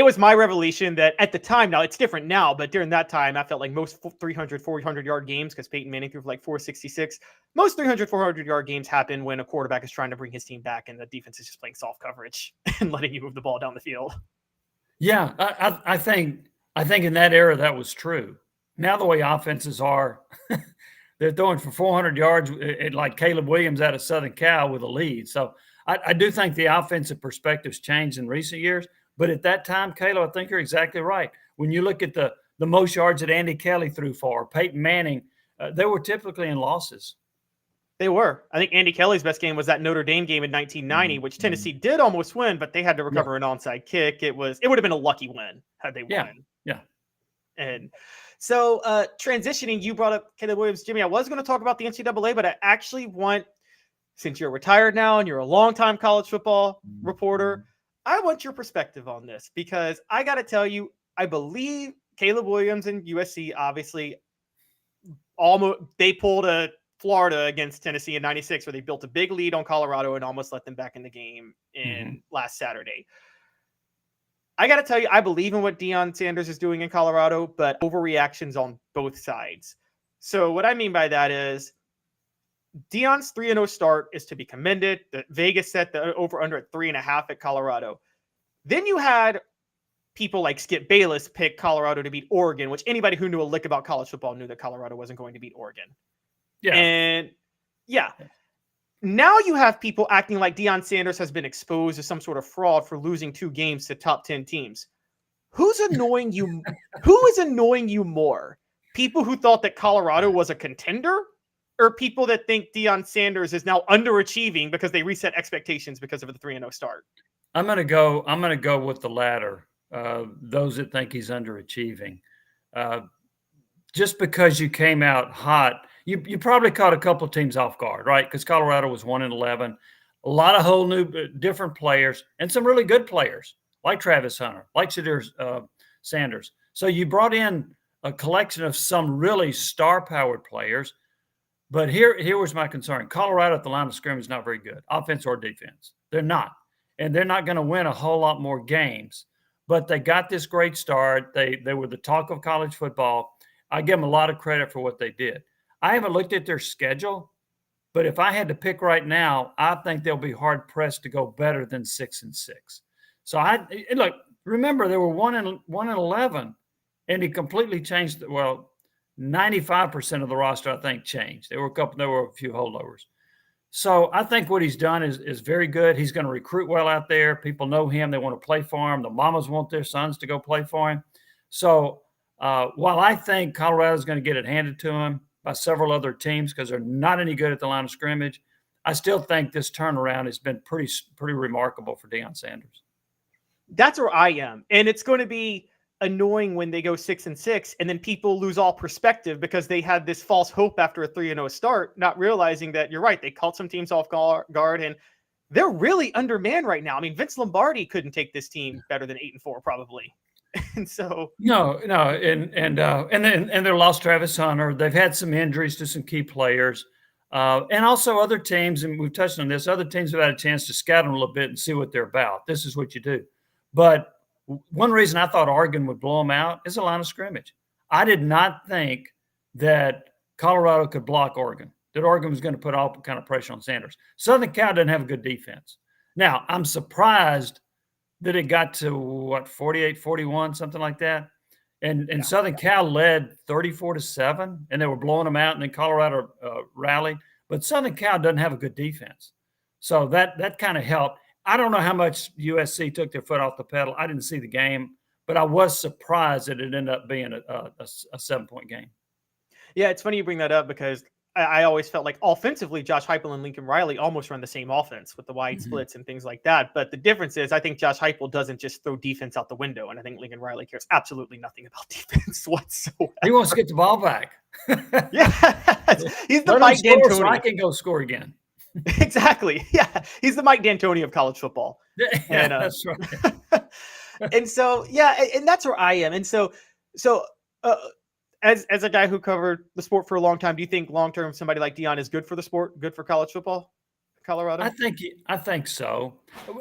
was my revelation that at the time, now it's different now, but during that time, I felt like most 300, 400-yard games, because Peyton Manning threw for like 466, most 300, 400-yard games happen when a quarterback is trying to bring his team back and the defense is just playing soft coverage and letting you move the ball down the field. Yeah, I think in that era that was true. Now the way offenses are, they're throwing for 400 yards, like Caleb Williams out of Southern Cal with a lead. So I do think the offensive perspective's changed in recent years. But at that time, Caleb, I think you're exactly right. When you look at the most yards that Andy Kelly threw for, Peyton Manning, they were typically in losses. They were. I think Andy Kelly's best game was that Notre Dame game in 1990, which Tennessee did almost win, but they had to recover an onside kick. It would have been a lucky win had they won. Yeah. And so transitioning, you brought up Caleb Williams. Jimmy, I was going to talk about the NCAA, but I actually want, since you're retired now and you're a longtime college football reporter, I want your perspective on this, because I got to tell you, I believe Caleb Williams and USC, obviously, they pulled a Florida against Tennessee in 96, where they built a big lead on Colorado and almost let them back in the game last Saturday. I got to tell you, I believe in what Deion Sanders is doing in Colorado, but overreactions on both sides. So what I mean by that is Deion's 3-0 start is to be commended. The Vegas set the over-under at 3.5 at Colorado. Then you had people like Skip Bayless pick Colorado to beat Oregon, which anybody who knew a lick about college football knew that Colorado wasn't going to beat Oregon. Yeah. And now you have people acting like Deion Sanders has been exposed as some sort of fraud for losing 2 games to top 10 teams. Who's annoying you? Who is annoying you more? People who thought that Colorado was a contender, or people that think Deion Sanders is now underachieving because they reset expectations because of the 3-0 start? I'm gonna go with the latter. Those that think he's underachieving. Just because you came out hot, you probably caught a couple of teams off guard, right? Because Colorado was 1-11, a lot of whole new different players, and some really good players like Travis Hunter, like Shadir Sanders. So you brought in a collection of some really star-powered players. But here was my concern. Colorado at the line of scrimmage is not very good, offense or defense. They're not. And they're not going to win a whole lot more games. But they got this great start. They were the talk of college football. I give them a lot of credit for what they did. I haven't looked at their schedule, but if I had to pick right now, I think they'll be hard-pressed to go better than 6-6. So look, remember, they were 1-11, and he completely changed 95% of the roster, I think, changed. There were a few holdovers. So I think what he's done is very good. He's going to recruit well out there. People know him. They want to play for him. The mamas want their sons to go play for him. So while I think Colorado is going to get it handed to him by several other teams because they're not any good at the line of scrimmage, I still think this turnaround has been pretty remarkable for Deion Sanders. That's where I am. And it's going to be annoying when they go 6-6 and then people lose all perspective because they had this false hope after a 3-0 start, not realizing that you're right. They caught some teams off guard and they're really undermanned right now. I mean, Vince Lombardi couldn't take this team better than 8-4 probably. And so no, and they lost Travis Hunter. They've had some injuries to some key players, and also other teams. And we've touched on this. Other teams have had a chance to scout them a little bit and see what they're about. This is what you do. But one reason I thought Oregon would blow them out is the line of scrimmage. I did not think that Colorado could block Oregon, that Oregon was going to put all kind of pressure on Sanders. Southern Cal doesn't have a good defense. Now, I'm surprised that it got to, 48-41, something like that. And Southern Cal led 34-7, and they were blowing them out, and then Colorado rallied. But Southern Cal doesn't have a good defense. So that kind of helped. I don't know how much USC took their foot off the pedal. I didn't see the game, but I was surprised that it ended up being a 7-point game. Yeah, it's funny you bring that up because I always felt like offensively, Josh Heupel and Lincoln Riley almost run the same offense with the wide splits and things like that. But the difference is I think Josh Heupel doesn't just throw defense out the window. And I think Lincoln Riley cares absolutely nothing about defense whatsoever. He wants to get the ball back. Yeah. He's the Let Mike him score D'Antoni. so I can go score again. Exactly. Yeah. He's the Mike D'Antoni of college football. Yeah, And, that's right. and so, yeah, and that's where I am. And so, as a guy who covered the sport for a long time, do you think long-term somebody like Deion is good for the sport, good for college football, Colorado? I think so.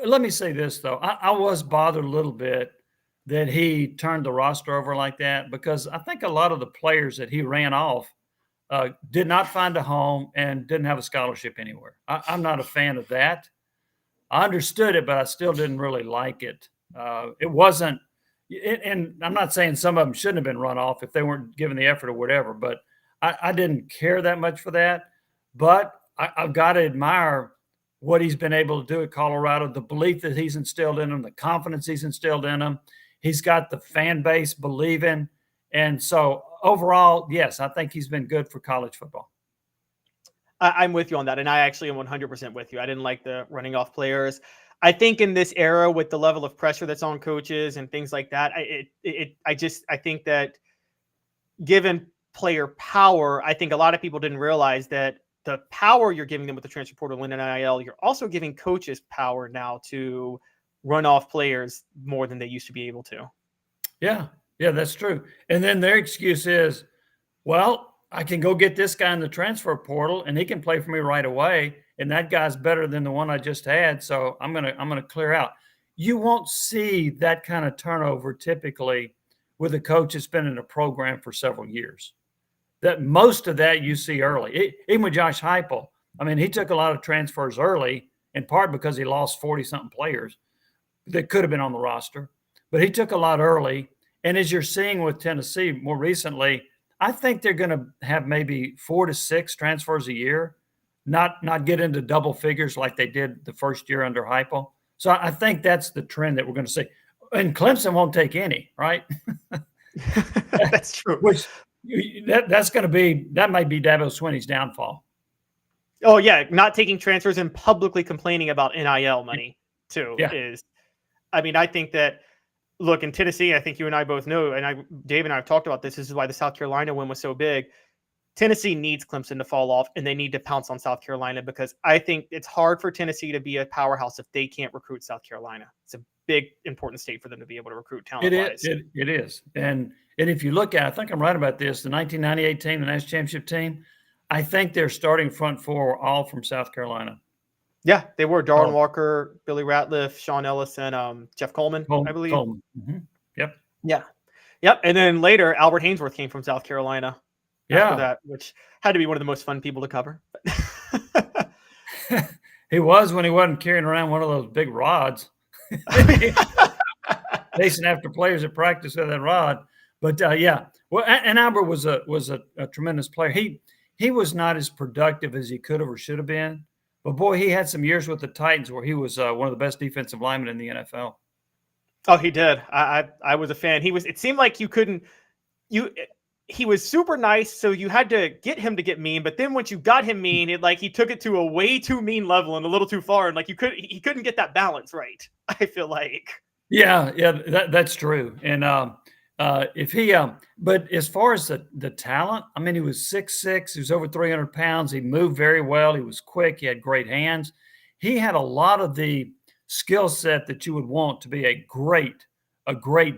Let me say this, though. I was bothered a little bit that he turned the roster over like that, because I think a lot of the players that he ran off did not find a home and didn't have a scholarship anywhere. I'm not a fan of that. I understood it, but I still didn't really like it. It wasn't, and I'm not saying some of them shouldn't have been run off if they weren't given the effort or whatever, but I didn't care that much for that. But I've got to admire what he's been able to do at Colorado, the belief that he's instilled in them, the confidence he's instilled in them. He's got the fan base believing. And so overall, yes, I think he's been good for college football. I'm with you on that. And I actually am 100% with you. I didn't like the running off players. I think in this era with the level of pressure that's on coaches and things like that, I think that given player power, I think a lot of people didn't realize that the power you're giving them with the transfer portal and NIL, you're also giving coaches power now to run off players more than they used to be able to. Yeah, that's true. And then their excuse is, well, I can go get this guy in the transfer portal and he can play for me right away. And that guy's better than the one I just had. So I'm gonna clear out. You won't see that kind of turnover typically with a coach that's been in a program for several years. That most of that you see early. Even with Josh Heupel, I mean, he took a lot of transfers early, in part because he lost 40-something players that could have been on the roster. But he took a lot early. And as you're seeing with Tennessee more recently, I think they're going to have maybe 4 to 6 transfers a year, not get into double figures like they did the first year under Heupel. So I think that's the trend that we're going to see. And Clemson won't take any, right? That's true. Which that's going to be, that might be Dabo Swinney's downfall. Oh yeah, not taking transfers and publicly complaining about NIL money too is. I mean, I think that. Look, in Tennessee, I think you and I both know, and Dave and I have talked about this. This is why the South Carolina win was so big. Tennessee needs Clemson to fall off, and they need to pounce on South Carolina, because I think it's hard for Tennessee to be a powerhouse if they can't recruit South Carolina. It's a big, important state for them to be able to recruit talent-wise. It is. And if you look at, I think I'm right about this, the 1998 team, the national championship team, I think their starting front four were all from South Carolina. Yeah, they were. Darwin Walker, Billy Ratliff, Sean Ellis, and Jeff Coleman, I believe. Coleman. Mm-hmm. Yep. Yeah. Yep. And then later, Albert Haynesworth came from South Carolina. After that, which had to be one of the most fun people to cover. He was, when he wasn't carrying around one of those big rods. Chasing after players at practice with that rod. But yeah. Well, and Albert was a tremendous player. He was not as productive as he could have or should have been. But boy, he had some years with the Titans where he was one of the best defensive linemen in the NFL. Oh, he did. I was a fan. It seemed like he was super nice, so you had to get him to get mean. But then once you got him mean, he took it to a way too mean level and a little too far, and he couldn't get that balance right. I feel like. Yeah, that's true. And but as far as the talent, I mean, he was 6'6", he was over 300 pounds. He moved very well. He was quick. He had great hands. He had a lot of the skill set that you would want to be a great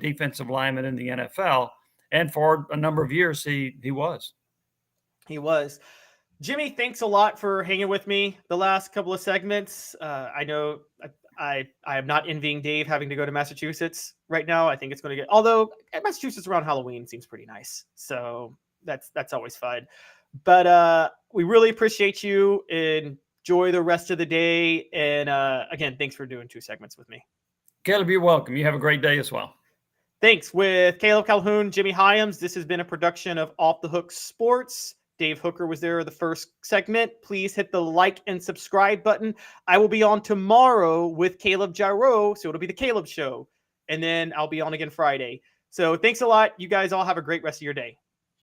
defensive lineman in the NFL. And for a number of years, he was. He was. Jimmy, thanks a lot for hanging with me the last couple of segments. I know I am not envying Dave having to go to Massachusetts right now. I think it's going to although Massachusetts around Halloween seems pretty nice. So that's always fun. But we really appreciate you. Enjoy the rest of the day. And again, thanks for doing 2 segments with me. Caleb, you're welcome. You have a great day as well. Thanks. With Caleb Calhoun, Jimmy Hyams, this has been a production of Off the Hook Sports. Dave Hooker was there the first segment. Please hit the like and subscribe button. I will be on tomorrow with Caleb Jarreau, so it'll be the Caleb Show. And then I'll be on again Friday. So thanks a lot. You guys all have a great rest of your day.